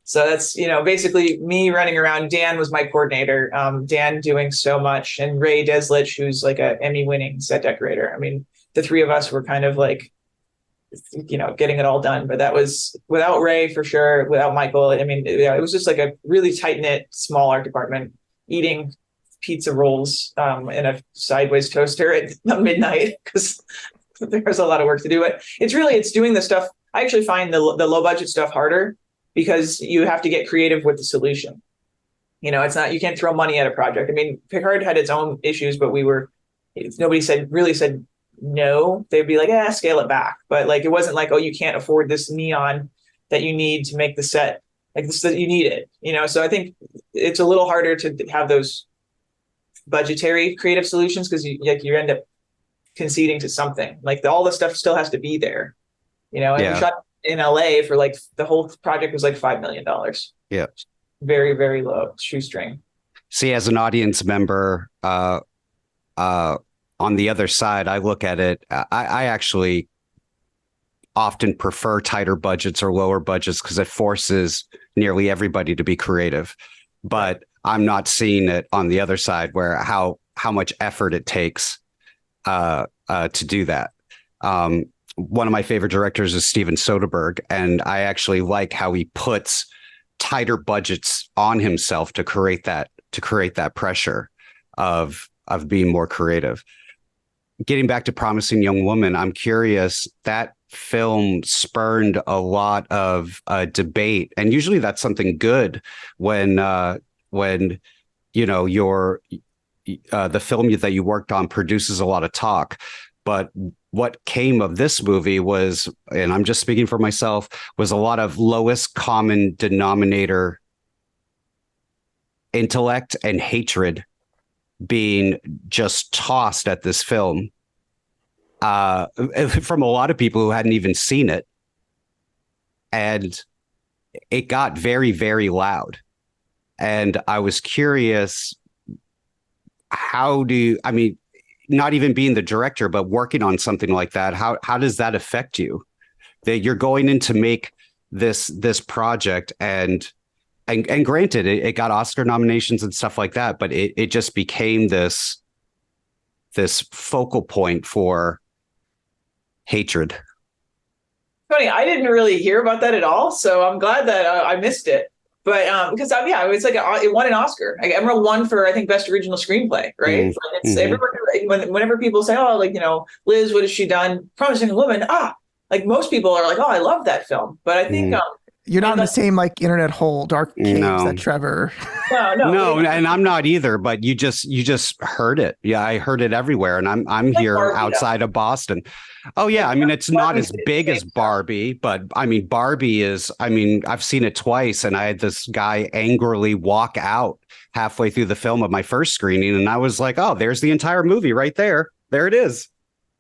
So that's, basically me running around. Dan was my coordinator. Dan doing so much. And Ray Deslich, who's like an Emmy-winning set decorator. I mean, the three of us were kind of like, getting it all done. But that was without Ray, for sure, without Michael. I mean, it was just like a really tight-knit, small art department, eating pizza rolls in a sideways toaster at midnight because there's a lot of work to do. But it's doing the stuff. I actually find the low-budget stuff harder, because you have to get creative with the solution. It's not, you can't throw money at a project. I mean, Picard had its own issues, but nobody really said no. They'd be like, scale it back. But like, it wasn't like, oh, you can't afford this neon that you need to make the set. Like, this, you need it, So I think it's a little harder to have those budgetary creative solutions, because you end up conceding to something. Like, all the stuff still has to be there, and we shot in LA for like, the whole project was like $5 million. Yeah. Very, very low shoestring. See, as an audience member, on the other side, I look at it, I actually often prefer tighter budgets or lower budgets, because it forces nearly everybody to be creative. But I'm not seeing it on the other side, where how much effort it takes to do that. One of my favorite directors is Steven Soderbergh, and I actually like how he puts tighter budgets on himself to create that pressure of being more creative. Getting back to Promising Young Woman, I'm curious, that film spurned a lot of debate, and usually that's something good when the film that you worked on produces a lot of talk, but what came of this movie was, and I'm just speaking for myself, was a lot of lowest common denominator intellect and hatred being just tossed at this film from a lot of people who hadn't even seen it. And it got very, very loud. And I was curious, not even being the director, but working on something like that, how does that affect you? That you're going in to make this project, and granted, it got Oscar nominations and stuff like that, but it just became this focal point for hatred. Funny, I didn't really hear about that at all, so I'm glad that I missed it. But because it was like it won an Oscar. Like Emerald won for, I think, best original screenplay, right? Mm-hmm. It's everybody, whenever people say, oh, like, Liz, what has she done? Promising a Woman. Like most people are like, oh, I love that film. But I think you're not in the same like internet hole, dark caves that Trevor. No, and I'm not either. But you just heard it. Yeah, I heard it everywhere, and I'm like here Barbie, outside of Boston. Oh yeah, I mean it's not as big as Barbie, but I mean Barbie is. I mean I've seen it twice, and I had this guy angrily walk out halfway through the film of my first screening, and I was like, oh, there's the entire movie right there. There it is.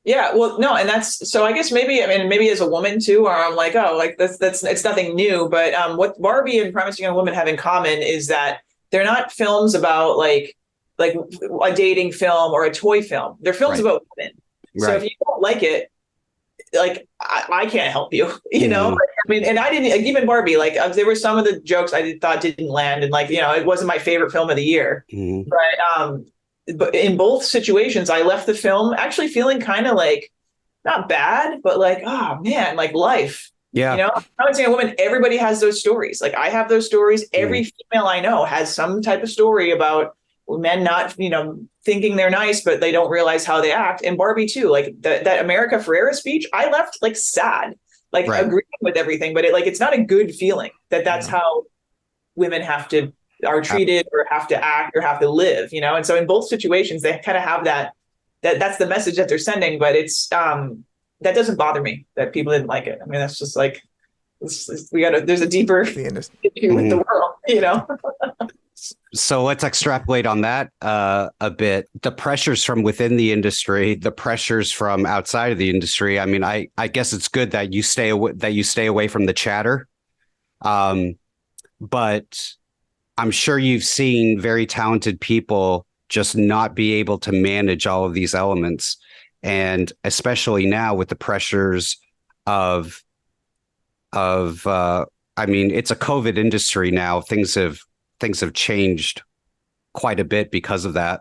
Yeah, well, no, and that's so. I guess maybe as a woman too, or I'm like, oh, like that's it's nothing new. But what Barbie and Promising Young Woman have in common is that they're not films about like a dating film or a toy film. They're films about women. Right. So if you don't like it, like I can't help you, you know. I mean, and I didn't like, even Barbie. Like there were some of the jokes I thought didn't land, and like it wasn't my favorite film of the year. Mm-hmm. But in both situations, I left the film actually feeling kind of like not bad, but like, oh man, like life. Yeah. Promising a Woman, everybody has those stories. Like I have those stories. Every female I know has some type of story about men not, thinking they're nice, but they don't realize how they act. And Barbie too, like that America Ferrera speech, I left like sad, like agreeing with everything, but it's not a good feeling that's how women are treated or have to act or have to live, And so in both situations, they kind of have that's the message that they're sending, but it's, that doesn't bother me that people didn't like it. I mean, that's just like, there's a deeper issue with the world, So let's extrapolate on that a bit. The pressures from within the industry, the pressures from outside of the industry. I mean, I guess it's good that you stay away from the chatter. But I'm sure you've seen very talented people just not be able to manage all of these elements. And especially now with the pressures of I mean, it's a COVID industry now. Things have changed quite a bit because of that.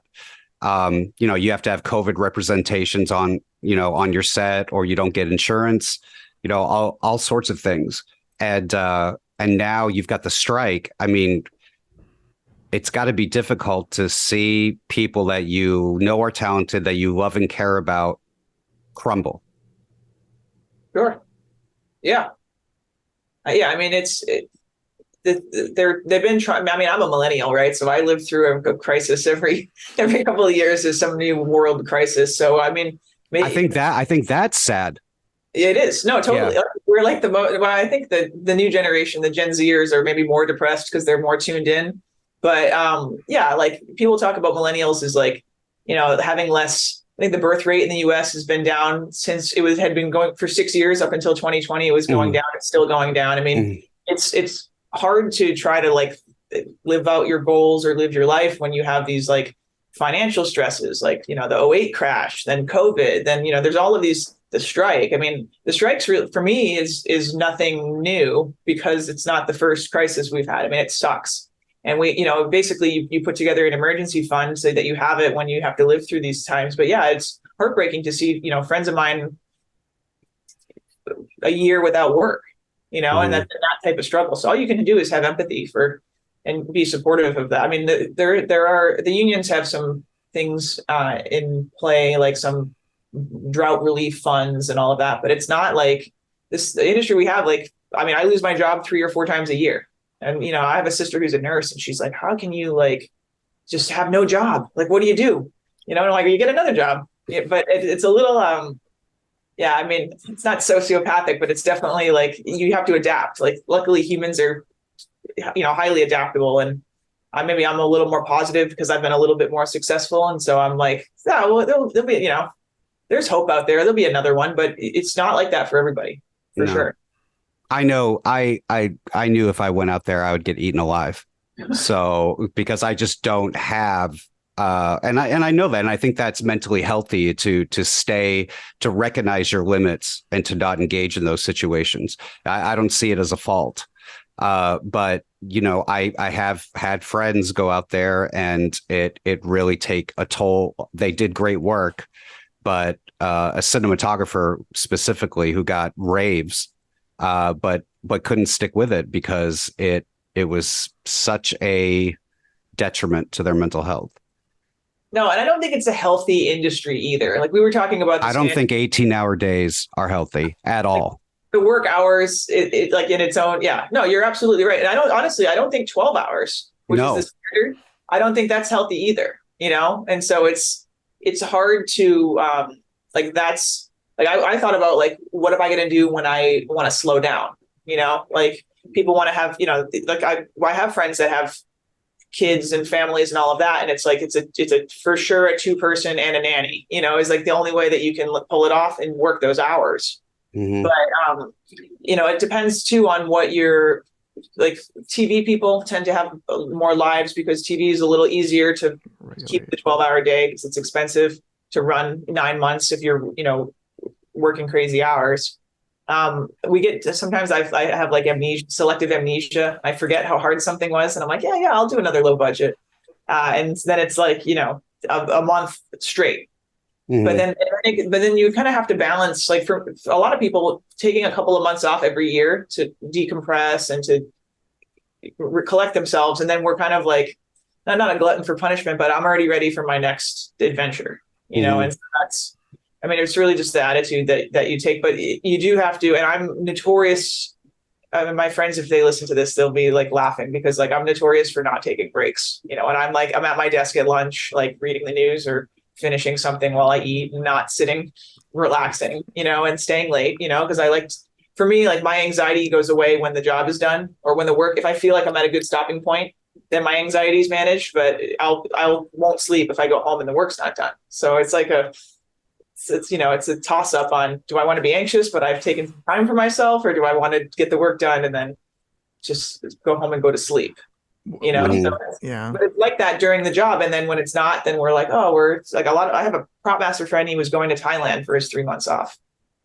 You have to have COVID representations on your set, or you don't get insurance, all sorts of things. And now you've got the strike. I mean, it's got to be difficult to see people that are talented, that you love and care about, crumble. Sure. Yeah. I mean, they've been trying. I mean, I'm a millennial, right? So I live through a crisis every couple of years. There's some new world crisis. So I mean, I think that's sad. It is. No, totally. Yeah. We're like I think the new generation, the Gen Zers, are maybe more depressed because they're more tuned in. But like people talk about millennials as like, having less. I think the birth rate in the U.S. has been down since had been going for 6 years up until 2020. It was going down. It's still going down. I mean, it's hard to try to like live out your goals or live your life when you have these like financial stresses, like, the 2008 crash, then COVID, then, there's all of these, the strike. I mean, the strikes for me is nothing new because it's not the first crisis we've had. I mean, it sucks. And we, basically you put together an emergency fund so that you have it when you have to live through these times. But yeah, it's heartbreaking to see, friends of mine a year without work, and that type of struggle. So all you can do is have empathy and be supportive of that. I mean, the unions have some things in play, like some drought relief funds and all of that, but it's not like the industry we have. Like, I mean, I lose my job 3 or 4 times a year. And, I have a sister who's a nurse, and she's like, how can you like just have no job. Like, what do? And I'm like, you get another job. Yeah, but it's a little, yeah, I mean, it's not sociopathic, but it's definitely like you have to adapt. Like, luckily humans are, highly adaptable. And maybe I'm a little more positive because I've been a little bit more successful. And so I'm like, yeah, well, there'll be, there's hope out there. There'll be another one, but it's not like that for everybody, for sure. I know I knew if I went out there, I would get eaten alive. So because I just don't have and I know that, and I think that's mentally healthy to recognize your limits and to not engage in those situations. I don't see it as a fault. But I have had friends go out there and it really take a toll. They did great work, but a cinematographer specifically who got raves, but couldn't stick with it because it was such a detriment to their mental health. No, and I don't think it's a healthy industry either. Like we were talking about this, I don't think 18-hour days are healthy at all. The work hours, it like in its own, yeah. No, you're absolutely right. And I don't think 12 hours, which is the standard, I don't think that's healthy either, And so it's hard to that's like I thought about like, what am I going to do when I want to slow down? Like people want to have, like I have friends that have kids and families and all of that. And it's like, it's a for sure a 2-person and a nanny, is like the only way that you can pull it off and work those hours. Mm-hmm. But, it depends too on what you're like. TV people tend to have more lives because TV is a little easier to keep the 12-hour day because it's expensive to run 9 months if you're, working crazy hours. We get to, sometimes I have like selective amnesia. I forget how hard something was. And I'm like, yeah, I'll do another low budget. And then it's like, a month straight. Mm-hmm. But then you kind of have to balance, like for a lot of people, taking a couple of months off every year to decompress and to recollect themselves. And then we're kind of like, not a glutton for punishment, but I'm already ready for my next adventure, and so that's, it's really just the attitude that you take, but you do have to, and I'm notorious. My friends, if they listen to this, they'll be like laughing because like I'm notorious for not taking breaks, and I'm at my desk at lunch, like reading the news or finishing something while I eat and not sitting, relaxing, and staying late, because for me, like my anxiety goes away when the job is done or when if I feel like I'm at a good stopping point, then my anxiety is managed, but I won't sleep if I go home and the work's not done. So it's like it's a toss up on, do I want to be anxious, but I've taken some time for myself, or do I want to get the work done and then just go home and go to sleep? Mm-hmm. So but it's like that during the job. And then when it's not, then we're like, it's like I have a prop master friend. He was going to Thailand for his 3 months off,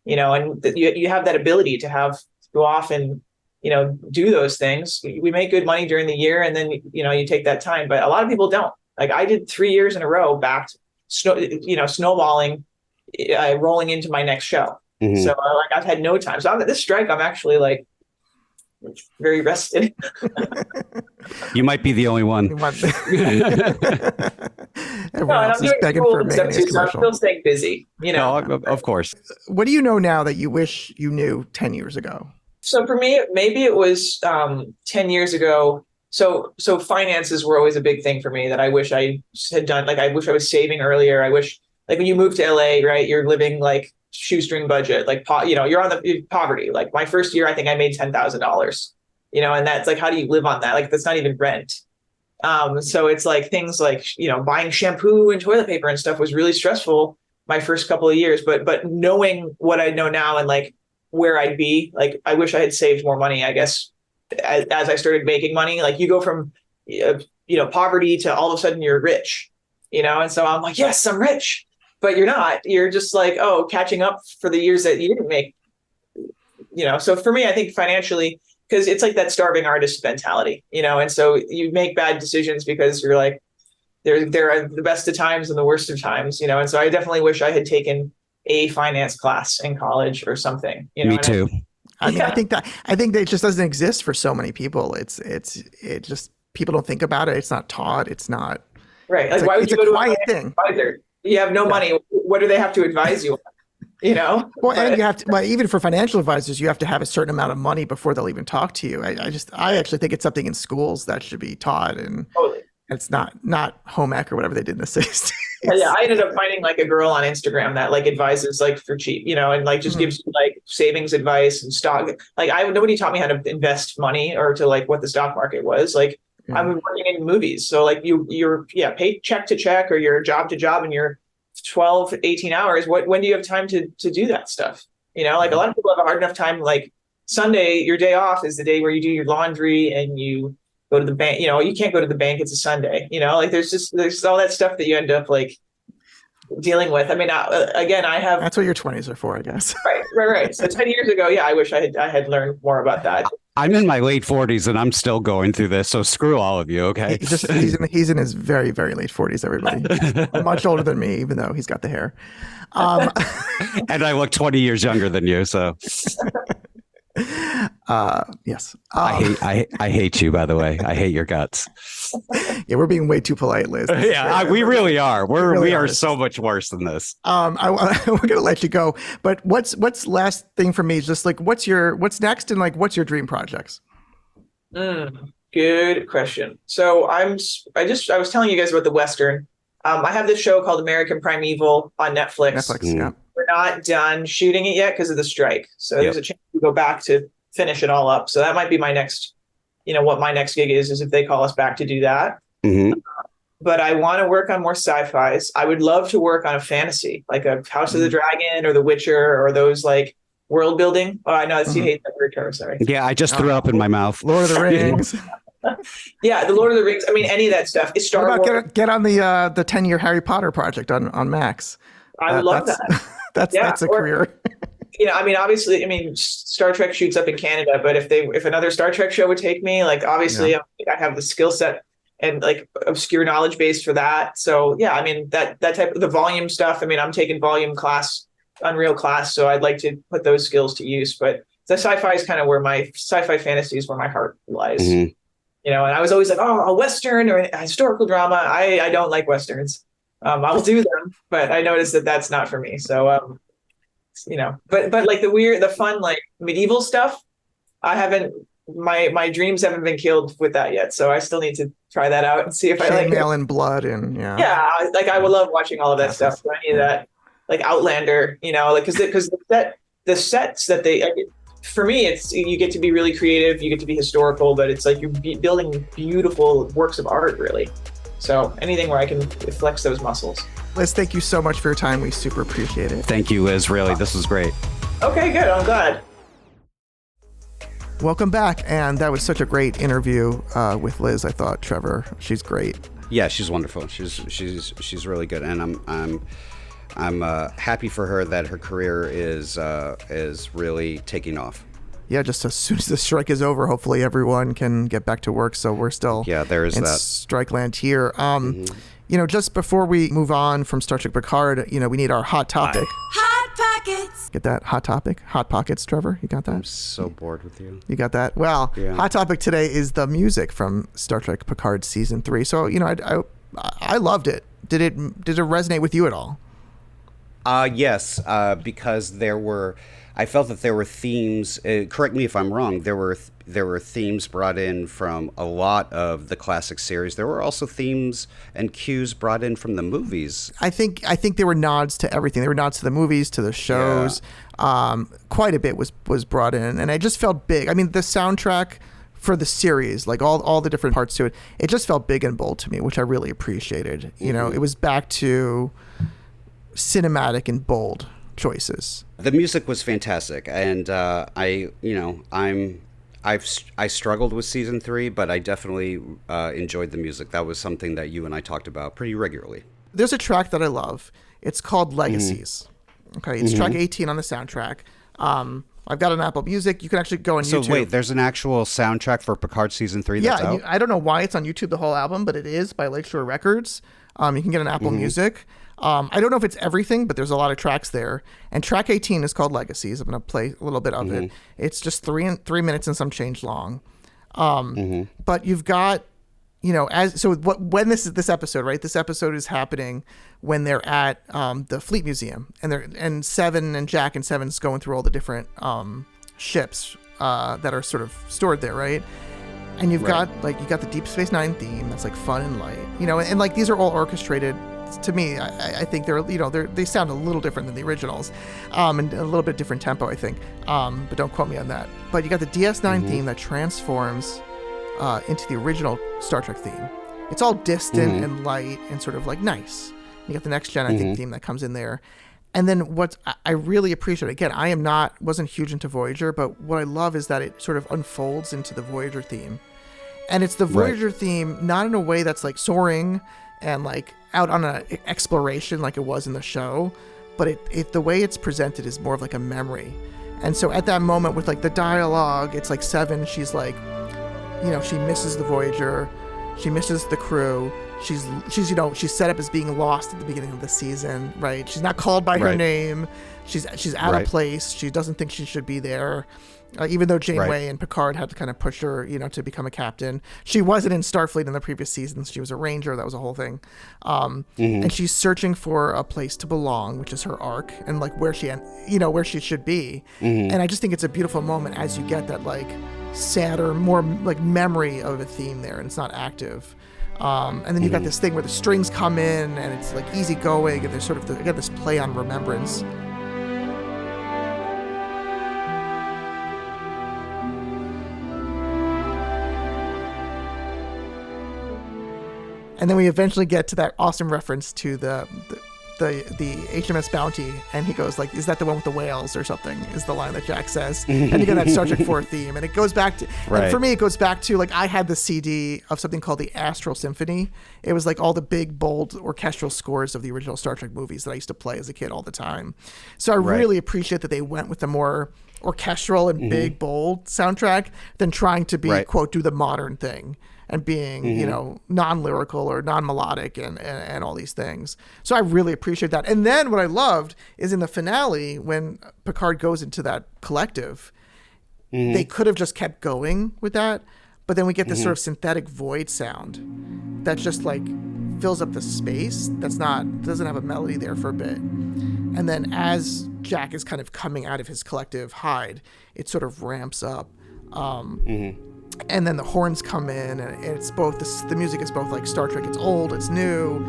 and you have that ability to go off and, do those things. We make good money during the year. And then, you take that time, but a lot of people don't. Like I did 3 years in a row back, snowballing, rolling into my next show. Mm-hmm. So I've had no time. So this strike, I'm actually like, very rested. You might be the only one. Everyone else is begging for a mayonnaise commercial. I'm still staying busy, No, of course. What do you know now that you wish you knew 10 years ago? So for me, maybe it was 10 years ago. So finances were always a big thing for me that I wish I had done. Like I wish I was saving earlier. I wish, like when you move to LA, right, you're living like shoestring budget, like, you're on the poverty. Like my first year, I think I made $10,000, and that's like, how do you live on that? Like, that's not even rent. So it's like things like, buying shampoo and toilet paper and stuff was really stressful my first couple of years, but knowing what I know now and like where I'd be, like, I wish I had saved more money, I guess, as I started making money. Like you go from, poverty to all of a sudden you're rich, and so I'm like, yes, I'm rich. But you're not. You're just like, catching up for the years that you didn't make. So for me, I think financially, because it's like that starving artist mentality, and so you make bad decisions because you're like, there are the best of times and the worst of times, and so I definitely wish I had taken a finance class in college or something. Me too. I mean, I think that it just doesn't exist for so many people. It just, people don't think about it. It's not taught. It's not. Right. Like, why would you go to a quiet thing? Advisor? You have no money. What do they have to advise you on? Well, and you have to, even for financial advisors, you have to have a certain amount of money before they'll even talk to you. I actually think it's something in schools that should be taught. And totally. It's not home ec or whatever they did in the 60s. Yeah, I ended up finding like a girl on Instagram that like advises like for cheap, and like just gives you like savings advice and stock. Like nobody taught me how to invest money or to like what the stock market was. Like I'm working in movies. So like you're paid check to check or you're job to job and you're 12, 18 hours. When do you have time to do that stuff? Like a lot of people have a hard enough time. Like Sunday, your day off is the day where you do your laundry and you go to the bank. You can't go to the bank. It's a Sunday, like there's all that stuff that you end up like dealing with. I mean, again, I have. That's what your 20s are for, I guess. Right. So 10 years ago, I wish I had learned more about that. I'm in my late 40s and I'm still going through this. So screw all of you. Okay. He's in his very, very late 40s, everybody. Much older than me, even though he's got the hair. And I look 20 years younger than you. So. Yes. I hate you, by the way. I hate your guts. Yeah, we're being way too polite, Liz. We really are. We are so much worse than this. We're gonna let you go, but what's last thing for me is just like what's next and like what's your dream projects? Good question. So I was telling you guys about the Western. I have this show called American Primeval on Netflix. Yeah. We're not done shooting it yet because of the strike. So there's a chance to go back to finish it all up. So that might be my next, what my next gig is if they call us back to do that. Mm-hmm. But I want to work on more sci-fis. I would love to work on a fantasy, like a House of the Dragon or The Witcher or those like world building. Oh, I know you hate that word, Trevor. Sorry. Yeah, I just threw up in my mouth. Lord of the Rings. Yeah, the Lord of the Rings. I mean, any of that stuff. Is Star Wars. Get on the 10-year Harry Potter project on Max. I would love that. That's a career. I mean, obviously, Star Trek shoots up in Canada, but if another Star Trek show would take me, like obviously I have the skill set and like obscure knowledge base for that. So yeah, I mean that type of the volume stuff. I mean, I'm taking volume class, Unreal class, so I'd like to put those skills to use. But the sci-fi is kind of where my sci-fi fantasy is where my heart lies. Mm-hmm. And I was always like, a Western or a historical drama. I don't like Westerns. I'll do them, but I noticed that that's not for me. So, but like the fun, like medieval stuff, I haven't, my dreams haven't been killed with that yet. So I still need to try that out and see if I like it. Chainmail and blood and like I would love watching all of that stuff. So any of that, like Outlander, like, cause the sets that for me, it's, you get to be really creative, you get to be historical, but it's like you're building beautiful works of art, really. So anything where I can flex those muscles. Liz, thank you so much for your time. We super appreciate it. Thank you, Liz. Really, this was great. Okay, good. I'm glad. Welcome back. And that was such a great interview with Liz. I thought, Trevor, she's great. Yeah, she's wonderful. She's really good, and I'm happy for her that her career is really taking off. Yeah, just as soon as the strike is over, hopefully everyone can get back to work. So we're still there is in that strike land here. Just before we move on from Star Trek Picard, we need our hot topic. Hot Pockets. Get that hot topic? Hot Pockets, Trevor? You got that? I'm so bored with you. You got that? Well, hot topic today is the music from Star Trek Picard season 3. So, I loved it. Did it resonate with you at all? Yes, because I felt that there were themes. Correct me if I'm wrong. There were themes brought in from a lot of the classic series. There were also themes and cues brought in from the movies. I think there were nods to everything. There were nods to the movies, to the shows. Yeah. Quite a bit was brought in, and I just felt big. I mean, the soundtrack for the series, like all the different parts to it, it just felt big and bold to me, which I really appreciated. Mm-hmm. It was back to cinematic and bold choices. The music was fantastic, and I struggled with season 3, but I definitely enjoyed the music. That was something that you and I talked about pretty regularly. There's a track that I love. It's called Legacies. Mm-hmm. Okay, it's track 18 on the soundtrack. I've got an Apple Music. You can actually go on YouTube. So wait, there's an actual soundtrack for Picard season 3 that's out? I don't know why it's on YouTube, the whole album, but it is by Lakeshore Records. You can get an Apple Music. I don't know if it's everything, but there's a lot of tracks there. And track 18 is called Legacies. I'm going to play a little bit of it. It's just 3 minutes and some change long. But you've got, when this episode, right? This episode is happening when they're at the Fleet Museum, and Seven and Jack and Seven's going through all the different ships that are sort of stored there, right? And you've got the Deep Space Nine theme that's like fun and light, and like these are all orchestrated. To me, I think they sound a little different than the originals, and a little bit different tempo, I think. But don't quote me on that. But you got the DS9 theme that transforms into the original Star Trek theme. It's all distant and light and sort of like nice. You got the Next Gen, I think, theme that comes in there. And then what I really appreciate, again, wasn't huge into Voyager, but what I love is that it sort of unfolds into the Voyager theme. And it's the Voyager theme, not in a way that's like soaring and like out on an exploration like it was in the show, but it the way it's presented is more of like a memory. And so at that moment with like the dialogue, it's like Seven, she's like, she misses the Voyager, she misses the crew. She's set up as being lost at the beginning of the season, right? She's not called by her name. She's out of place. She doesn't think she should be there. Even though Janeway and Picard had to kind of push her, to become a captain. She wasn't in Starfleet in the previous seasons. She was a ranger. That was a whole thing. And she's searching for a place to belong, which is her arc, and like where she should be. And I just think it's a beautiful moment as you get that like sadder, more like memory of a theme there, and it's not active. And then you've got this thing where the strings come in and it's like easy going, and there's sort of again this play on remembrance. And then we eventually get to that awesome reference to the HMS Bounty, and he goes like, "Is that the one with the whales or something?" Is the line that Jack says, and you get that Star Trek 4 theme, and it goes back to. And for me, it goes back to like I had the CD of something called the Astral Symphony. It was like all the big, bold orchestral scores of the original Star Trek movies that I used to play as a kid all the time. So I really appreciate that they went with the more orchestral and big, bold soundtrack than trying to be quote do the modern thing. And being, non-lyrical or non-melodic and all these things. So I really appreciate that. And then what I loved is in the finale, when Picard goes into that collective, they could have just kept going with that. But then we get this sort of synthetic void sound that just like fills up the space. Doesn't have a melody there for a bit. And then as Jack is kind of coming out of his collective hide, it sort of ramps up. And then the horns come in, and it's both the music is both like Star Trek. It's old, it's new.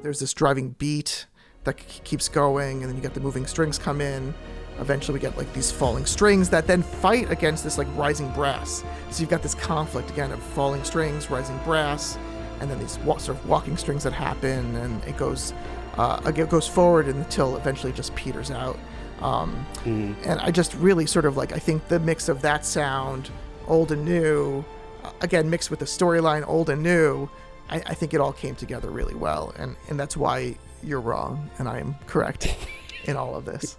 There's this driving beat that keeps going, and then you get the moving strings come in. Eventually, we get like these falling strings that then fight against this like rising brass. So you've got this conflict again of falling strings, rising brass, and then these sort of walking strings that happen, and it goes forward until eventually it just peters out. And I just really sort of like, I think the mix of that sound, old and new, again, mixed with the storyline, old and new, I think it all came together really well. And that's why you're wrong and I am correct in all of this.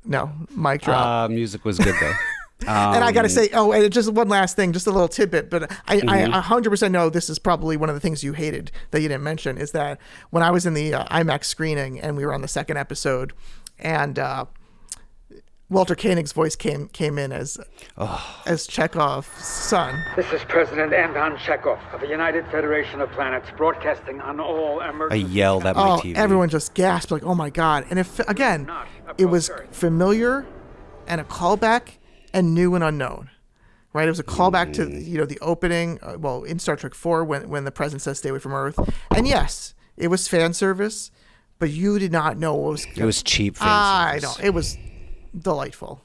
No, mic drop. Music was good though. And I got to say, and just one last thing, just a little tidbit, but I 100% know this is probably one of the things you hated that you didn't mention, is that when I was in the IMAX screening and we were on the second episode, and Walter Koenig's voice came in as Chekhov's son. This is President Anton Chekhov of the United Federation of Planets, broadcasting on all emergency. I yelled at my TV. Everyone just gasped like, "Oh my God!" And it was familiar and a callback. And new and unknown, right? It was a callback to the opening, in Star Trek 4 when the president says "Stay away from Earth," and yes, it was fan service, but you did not know what was. It was cheap fan service. I know it was delightful,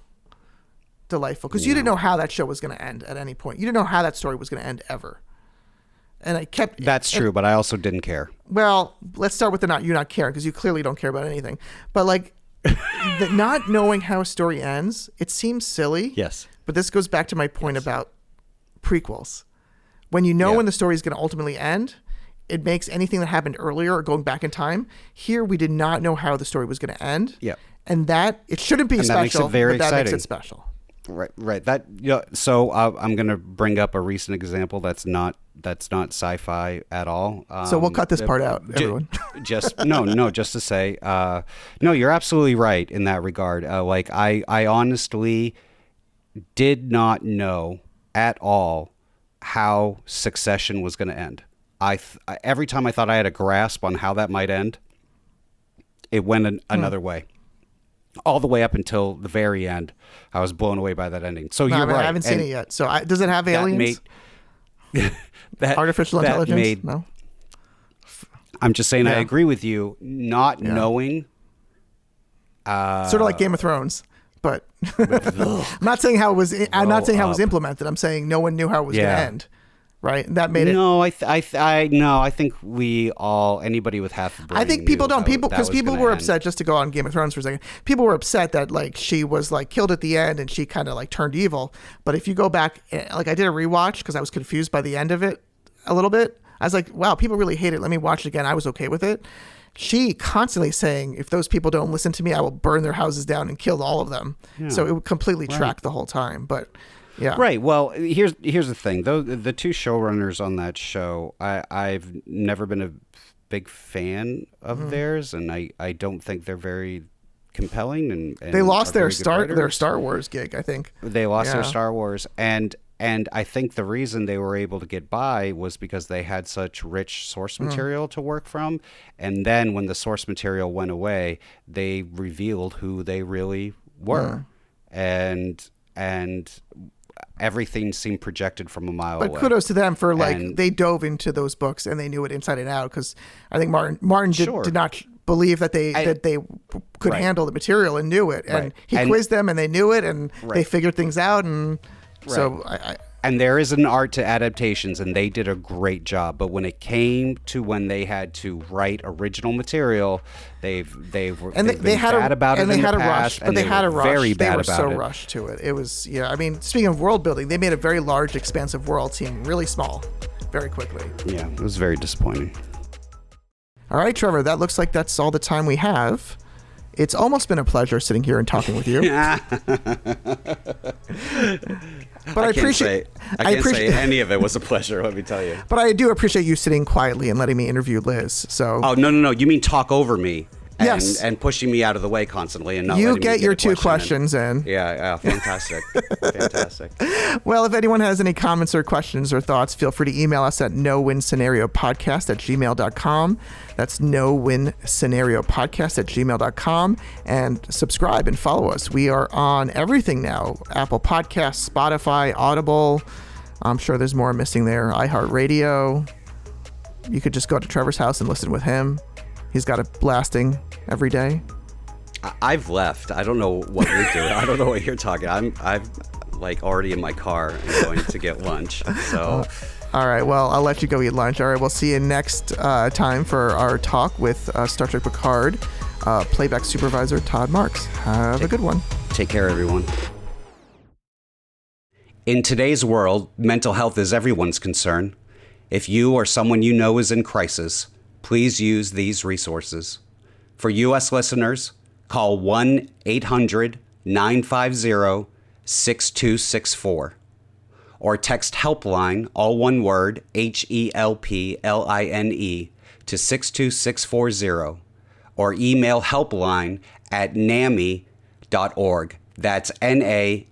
because you didn't know how that show was going to end at any point. You didn't know how that story was going to end ever, and I kept. That's true, but I also didn't care. Well, let's start with the not caring, because you clearly don't care about anything, but like. The not knowing how a story ends, it seems silly. Yes. But this goes back to my point about prequels. When you know when the story is going to ultimately end, it makes anything that happened earlier or going back in time. Here, we did not know how the story was going to end. Yeah. And that, it shouldn't be special, that makes it very but that exciting. makes it special. Right. That so I'm going to bring up a recent example that's not sci-fi at all. So we'll cut this part out, everyone. Just to say, no, you're absolutely right in that regard. I honestly did not know at all how Succession was going to end. Every time I thought I had a grasp on how that might end, it went another way. All the way up until the very end, I was blown away by that ending. So you're right. I haven't seen it yet. So does it have aliens? Artificial intelligence? No. I'm just saying I agree with you. Not knowing. Sort of like Game of Thrones, but I'm not saying how it was. I'm not saying how it was implemented. I'm saying no one knew how it was going to end. Right? That made it. No, I think we all, anybody with half a brain. I think people don't. Because people were upset, just to go on Game of Thrones for a second. People were upset that like she was like killed at the end and she kind of like turned evil. But if you go back, like I did a rewatch because I was confused by the end of it a little bit. I was like, wow, people really hate it. Let me watch it again. I was okay with it. She constantly saying, if those people don't listen to me, I will burn their houses down and kill all of them. Yeah. So it would completely track the whole time. But yeah. Right. Well, here's the thing. Though the two showrunners on that show, I've never been a big fan of theirs, and I don't think they're very compelling. And they lost their Star Wars gig, I think. They lost their Star Wars, and I think the reason they were able to get by was because they had such rich source material to work from. And then when the source material went away, they revealed who they really were. And everything seemed projected from a mile away. But kudos to them for they dove into those books and they knew it inside and out, because I think Martin did not believe that they could handle the material and knew it. And he quizzed them and they knew it, and they figured things out. And so and there is an art to adaptations, and they did a great job. But when it came to when they had to write original material, they've been bad about it in the past, but they had a rush. Very bad they were about so it. rushed to it. It was I mean, speaking of world building, they made a very large, expansive world seem really small, very quickly. Yeah, it was very disappointing. All right, Trevor, that looks like that's all the time we have. It's almost been a pleasure sitting here and talking with you. But I can't say any of it was a pleasure, let me tell you. But I do appreciate you sitting quietly and letting me interview Liz. So. Oh, no. You mean talk over me? Yes. And pushing me out of the way constantly and not you letting me get your two questions in. Yeah, fantastic. Fantastic. Well, if anyone has any comments or questions or thoughts, feel free to email us at nowinscenariopodcast@gmail.com. That's nowinscenariopodcast@gmail.com, and subscribe and follow us. We are on everything now: Apple Podcasts, Spotify, Audible. I'm sure there's more missing there. iHeartRadio. You could just go to Trevor's house and listen with him. He's got it blasting every day. I've left. I don't know what you're doing. I don't know what you're talking. I'm like already in my car and going to get lunch. So. All right. Well, I'll let you go eat lunch. All right. We'll see you next time for our talk with Star Trek Picard playback supervisor Todd Marks. Have a good one. Take care, everyone. In today's world, mental health is everyone's concern. If you or someone you know is in crisis, please use these resources. For U.S. listeners, call 1-800-950-6264 or text Helpline, all one word, HELPLINE, to 62640, or email helpline@NAMI.org. That's NAMI.org.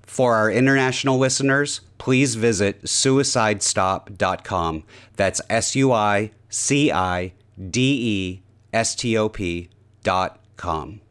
For our international listeners, please visit suicidestop.com. That's SUICIDESTOP.com.